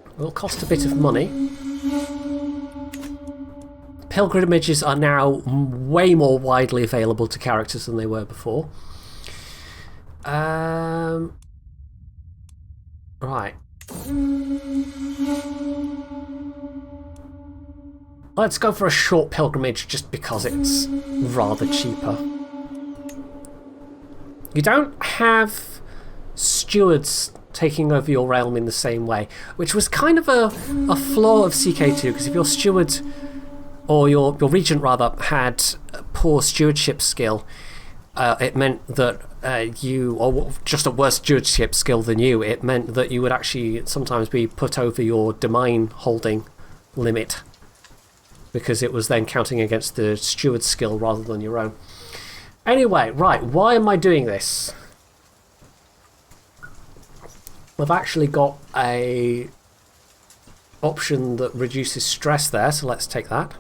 It will cost a bit of money. Pilgrimages are now way more widely available to characters than they were before. Right. Let's go for a short pilgrimage just because it's rather cheaper. You don't have stewards taking over your realm in the same way, which was kind of a flaw of CK2, because if your steward, or your regent rather, had poor stewardship skill, it meant that you, or just a worse stewardship skill than you, it meant that you would actually sometimes be put over your domain holding limit, because it was then counting against the steward's skill rather than your own. Anyway, right, why am I doing this? We've actually got a option that reduces stress there, so let's take that.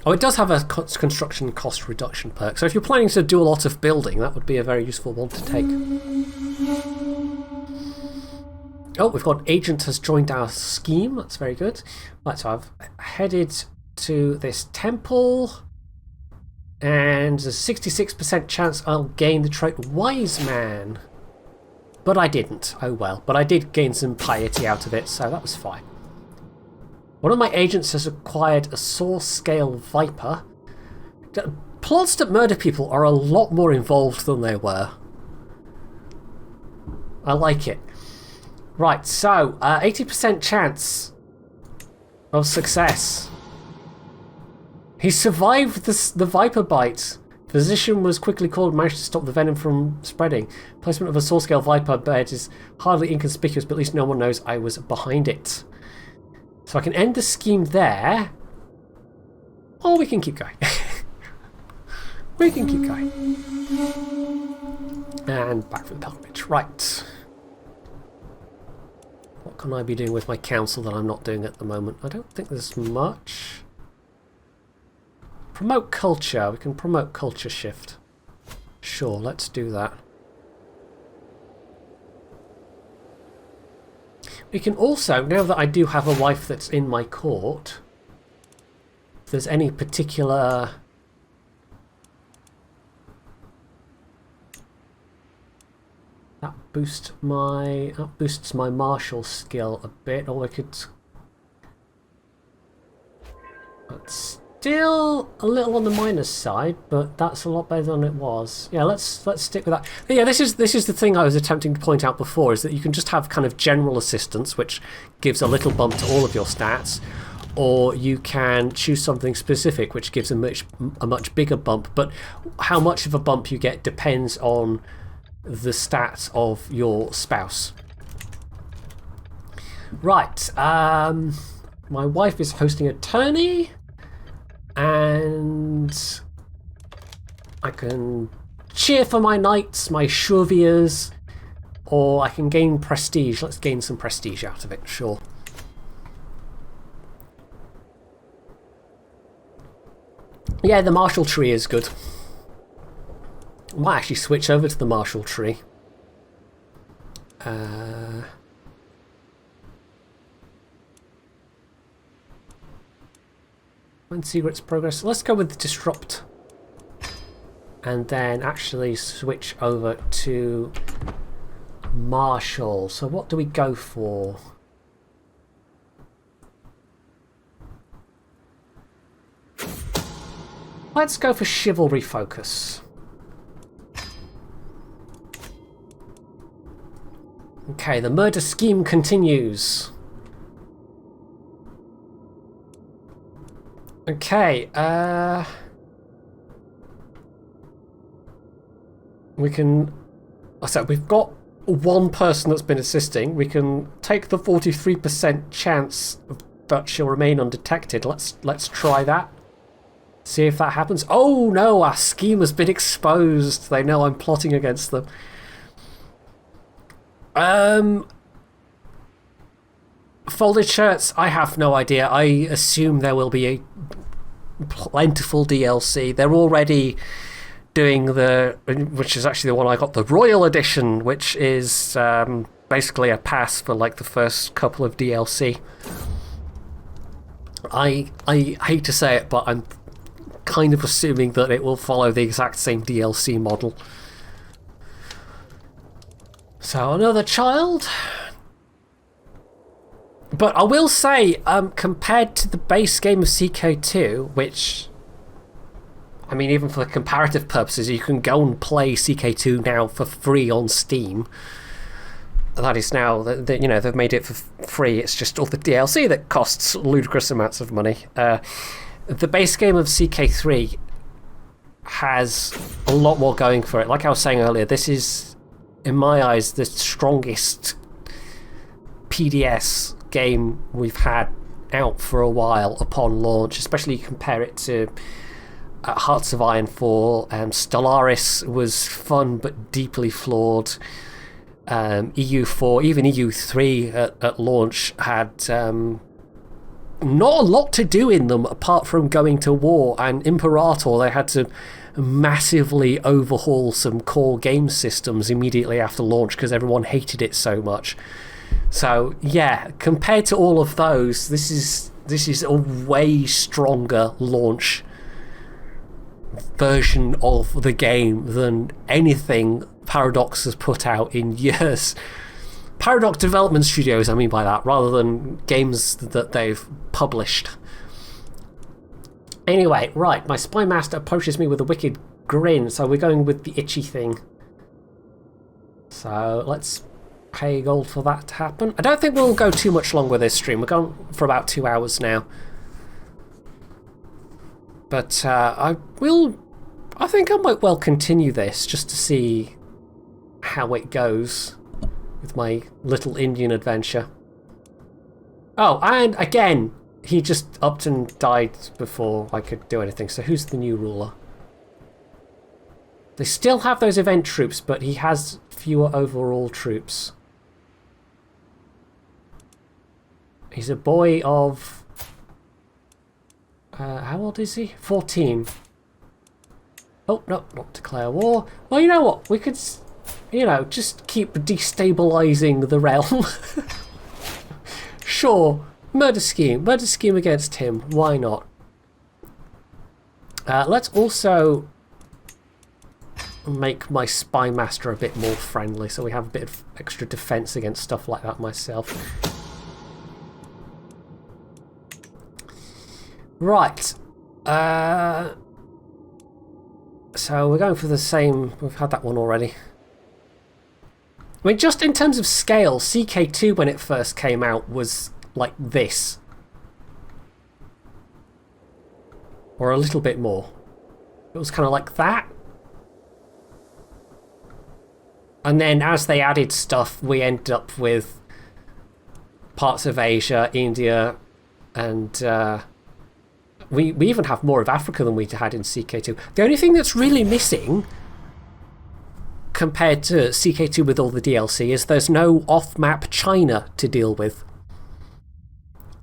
Oh, it does have a construction cost reduction perk, so if you're planning to do a lot of building, that would be a very useful one to take. Oh, we've got agent has joined our scheme, that's very good. Right, so I've headed to this temple, and there's a 66% chance I'll gain the trait Wise Man. But I didn't. Oh well. But I did gain some piety out of it, so that was fine. One of my agents has acquired a Source Scale Viper. Plots that murder people are a lot more involved than they were. I like it. Right, so 80% chance of success. He survived the Viper bite. Physician was quickly called and managed to stop the venom from spreading. Placement of a Source Scale Viper bed is hardly inconspicuous, but at least no one knows I was behind it. So I can end the scheme there. Or we can keep going. We can keep going. And back from the pilgrimage. Right. What can I be doing with my council that I'm not doing at the moment? I don't think there's much. Promote culture. We can promote culture shift. Sure, let's do that. We can also, now that I do have a wife that's in my court, if there's any particular... That boosts my martial skill a bit, or I could... Let's still a little on the minus side, but that's a lot better than it was. Yeah, let's stick with that. But yeah, this is the thing I was attempting to point out before, is that you can just have kind of general assistance, which gives a little bump to all of your stats, or you can choose something specific, which gives a much bigger bump. But how much of a bump you get depends on the stats of your spouse. Right. My wife is hosting a tourney, and I can cheer for my knights, my chevaliers, or I can gain prestige. Let's gain some prestige out of it, sure. Yeah, the martial tree is good. I might actually switch over to the martial tree. When secrets progress, let's go with disrupt, and then actually switch over to martial. So what do we go for? Let's go for chivalry focus. Okay, the murder scheme continues. Okay, we can... So we've got one person that's been assisting. We can take the 43% chance that she'll remain undetected. Let's try that. See if that happens. Oh no, our scheme has been exposed. They know I'm plotting against them. Folded shirts, I have no idea. I assume there will be a plentiful DLC. They're already doing which is actually the one I got, the Royal Edition, which is basically a pass for like the first couple of DLC. I hate to say it, but I'm kind of assuming that it will follow the exact same DLC model. So another child. But I will say, compared to the base game of CK2, which, I mean, even for comparative purposes, you can go and play CK2 now for free on Steam. That is now, you know, they've made it for free. It's just all the DLC that costs ludicrous amounts of money. The base game of CK3 has a lot more going for it. Like I was saying earlier, this is, in my eyes, the strongest PDS game we've had out for a while upon launch, especially compare it to Hearts of Iron 4. Stellaris was fun but deeply flawed. EU4, even EU3 at launch had not a lot to do in them apart from going to war, and Imperator, they had to massively overhaul some core game systems immediately after launch because everyone hated it so much. So yeah, compared to all of those, this is a way stronger launch version of the game than anything Paradox has put out in years. Paradox Development Studios, I mean by that, rather than games that they've published. Anyway, right, my Spy Master approaches me with a wicked grin, so we're going with the itchy thing. So let's pay gold for that to happen. I don't think we'll go too much longer with this stream. We're going for about 2 hours now. But I think I might well continue this just to see how it goes with my little Indian adventure. Oh, and again, he just upped and died before I could do anything. So who's the new ruler? They still have those event troops, but he has fewer overall troops. He's a boy of... how old is he? 14. Oh, no, not declare war. Well, you know what? We could, you know, just keep destabilising the realm. Sure. Murder scheme. Murder scheme against him. Why not? Let's also make my Spy Master a bit more friendly, so we have a bit of extra defense against stuff like that myself. Right. So we're going for the same. We've had that one already. I mean, just in terms of scale, CK2 when it first came out was like this. Or a little bit more. It was kind of like that. And then as they added stuff, we ended up with parts of Asia, India, and we even have more of Africa than we had in CK2. The only thing that's really missing compared to CK2 with all the DLC is there's no off-map China to deal with.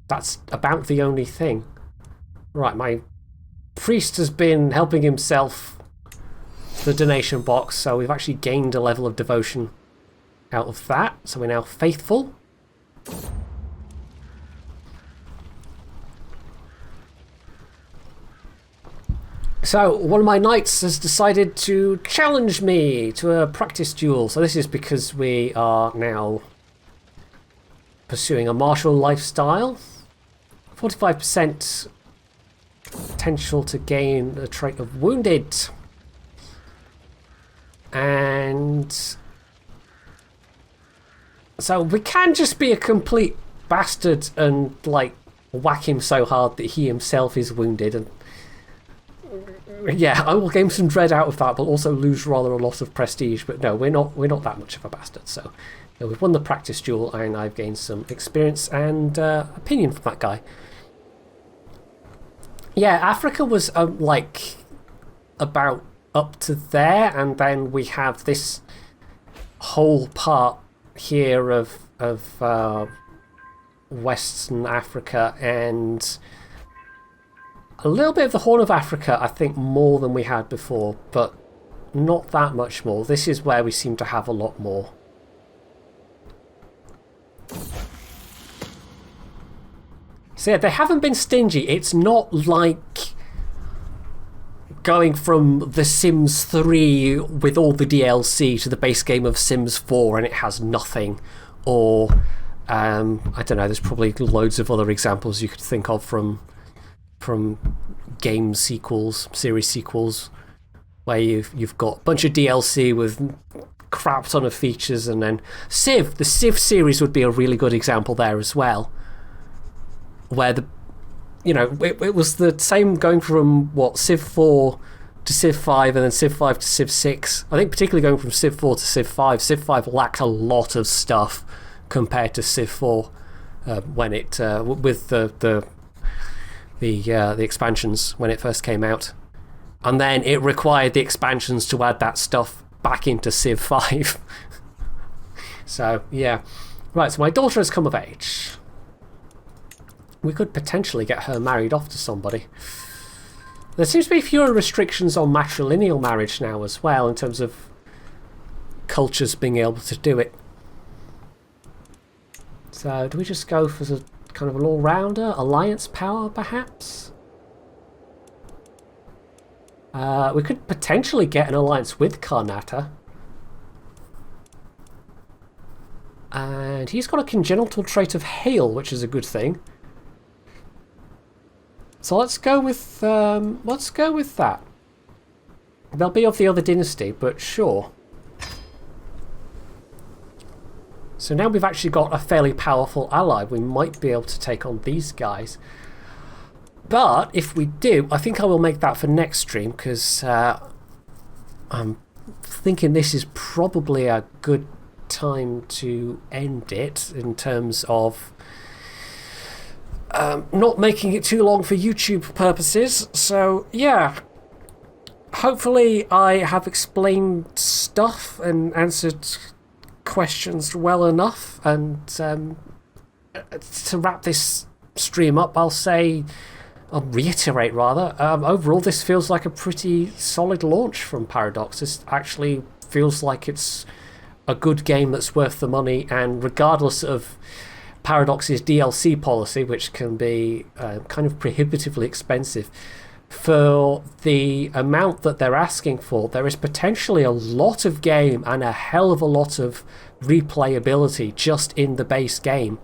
That's about the only thing. Right, my priest has been helping himself to the donation box, so we've actually gained a level of devotion out of that. So we're now faithful. So one of my knights has decided to challenge me to a practice duel. So this is because we are now pursuing a martial lifestyle. 45% potential to gain a trait of wounded. And so we can just be a complete bastard and like whack him so hard that he himself is wounded, and yeah, I will gain some dread out of that, but also lose rather a lot of prestige. But no, we're not that much of a bastard. So yeah, we've won the practice duel, and I've gained some experience and opinion from that guy. Yeah, Africa was like about up to there, and then we have this whole part here of Western Africa and a little bit of the Horn of Africa, I think more than we had before, but not that much more. This is where we seem to have a lot more. So yeah, they haven't been stingy. It's not like going from The Sims 3 with all the DLC to the base game of Sims 4 and it has nothing. Or, I don't know, there's probably loads of other examples you could think of from game sequels, series sequels, where you've got a bunch of DLC with crap ton of features, and then the Civ series would be a really good example there as well, where it was the same going from Civ 4 to Civ 5 and then Civ 5 to Civ 6. I think particularly going from Civ 4 to Civ 5, Civ 5 lacked a lot of stuff compared to Civ 4 when it with the expansions when it first came out, and then it required the expansions to add that stuff back into Civ 5. So yeah, right. So my daughter has come of age. We could potentially get her married off to somebody. There seems to be fewer restrictions on matrilineal marriage now as well, in terms of cultures being able to do it. So do we just go for the kind of an all-rounder? Alliance power, perhaps? We could potentially get an alliance with Karnata. And he's got a congenital trait of hail, which is a good thing. So let's go with that. They'll be of the other dynasty, but sure. So now we've actually got a fairly powerful ally. We might be able to take on these guys. But if we do, I think I will make that for next stream, because I'm thinking this is probably a good time to end it in terms of not making it too long for YouTube purposes. So yeah, hopefully I have explained stuff and answered questions well enough. And to wrap this stream up, I'll reiterate rather, overall this feels like a pretty solid launch from Paradox. This actually feels like it's a good game that's worth the money, and regardless of Paradox's DLC policy, which can be kind of prohibitively expensive, for the amount that they're asking for, there is potentially a lot of game and a hell of a lot of replayability just in the base game.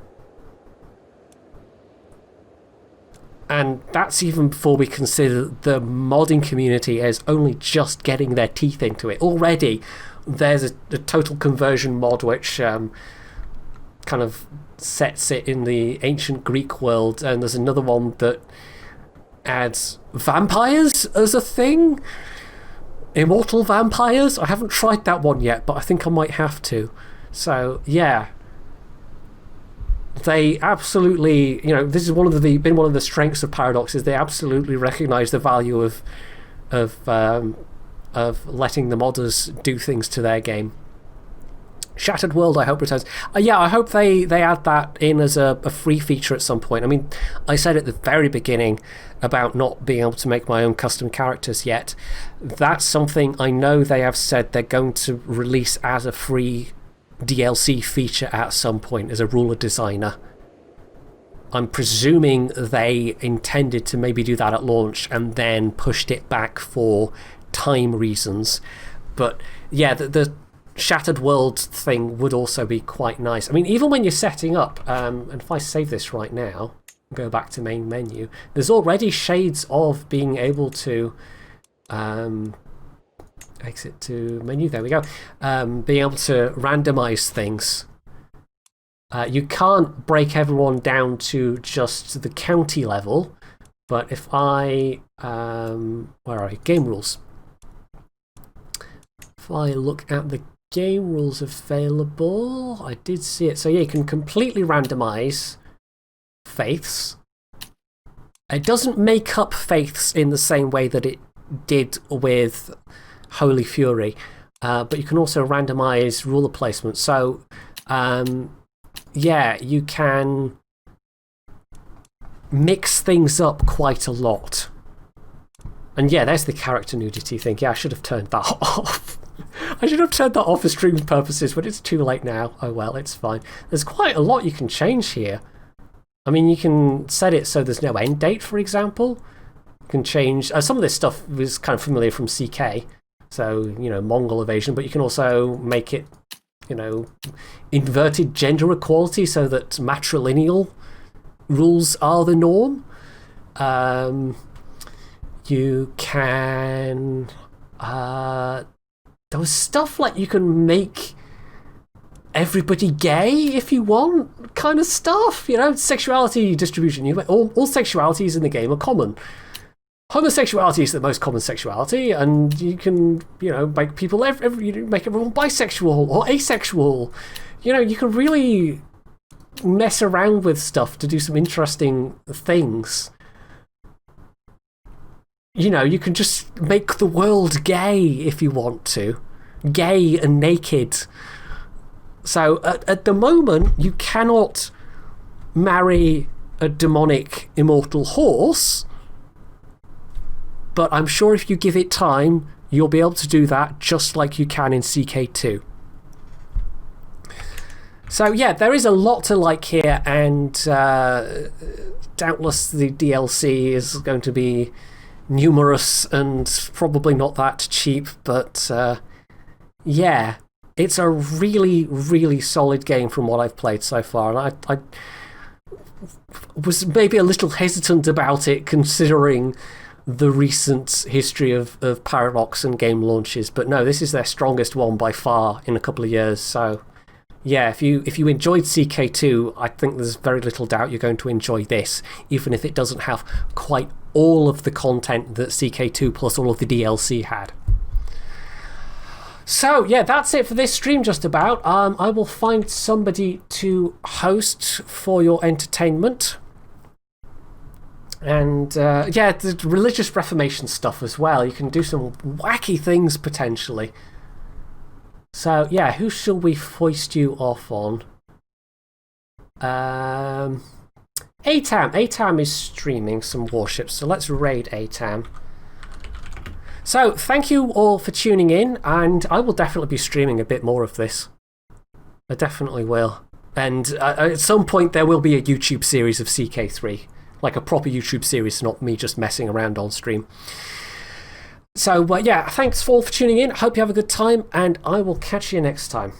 And that's even before we consider the modding community as only just getting their teeth into it. Already, there's a total conversion mod which kind of sets it in the ancient Greek world, and there's another one that adds vampires as a thing. Immortal vampires. I haven't tried that one yet, but I think I might have to. So yeah, they absolutely, this is been one of the strengths of Paradox, is they absolutely recognise the value of letting the modders do things to their game. Shattered World, I hope returns. Yeah, I hope they add that in as a free feature at some point. I mean, I said at the very beginning about not being able to make my own custom characters yet. That's something I know they have said they're going to release as a free DLC feature at some point as a ruler designer. I'm presuming they intended to maybe do that at launch and then pushed it back for time reasons. But yeah, the Shattered World thing would also be quite nice. I mean, even when you're setting up, and if I save this right now, go back to main menu, there's already shades of being able to exit to menu, there we go, being able to randomize things. You can't break everyone down to just the county level, but if I where are you? Game rules. If I look at the game rules available, I did see it. So yeah, you can completely randomize faiths. It doesn't make up faiths in the same way that it did with Holy Fury, but you can also randomize ruler placement. So yeah, you can mix things up quite a lot. And yeah, there's the character nudity thing. Yeah, I should have turned that off. I should have turned that off for stream purposes, but it's too late now. Oh well, it's fine. There's quite a lot you can change here. I mean, you can set it so there's no end date, for example. You can change... some of this stuff was kind of familiar from CK, so, Mongol invasion, but you can also make it, inverted gender equality so that matrilineal rules are the norm. You can... there was stuff like you can make everybody gay if you want, kind of stuff. Sexuality distribution. All sexualities in the game are common. Homosexuality is the most common sexuality, and you can, make people make everyone bisexual or asexual. You can really mess around with stuff to do some interesting things. You can just make the world gay if you want to. Gay and naked. So, at the moment, you cannot marry a demonic immortal horse, but I'm sure if you give it time, you'll be able to do that just like you can in CK2. So, yeah, there is a lot to like here, and doubtless the DLC is going to be numerous and probably not that cheap, but yeah, it's a really, really solid game from what I've played so far. And I was maybe a little hesitant about it considering the recent history of Paradox and game launches, but no, this is their strongest one by far in a couple of years. So yeah, if you enjoyed CK2, I think there's very little doubt you're going to enjoy this, even if it doesn't have quite all of the content that CK2 plus all of the DLC had. So yeah, that's it for this stream just about. I will find somebody to host for your entertainment. And yeah, the religious reformation stuff as well. You can do some wacky things potentially. So yeah, who shall we foist you off on? ATAM. ATAM is streaming some warships, so let's raid ATAM. So thank you all for tuning in, and I will definitely be streaming a bit more of this. I definitely will. And at some point there will be a YouTube series of CK3. Like a proper YouTube series, not me just messing around on stream. So yeah, thanks all for tuning in. Hope you have a good time, and I will catch you next time.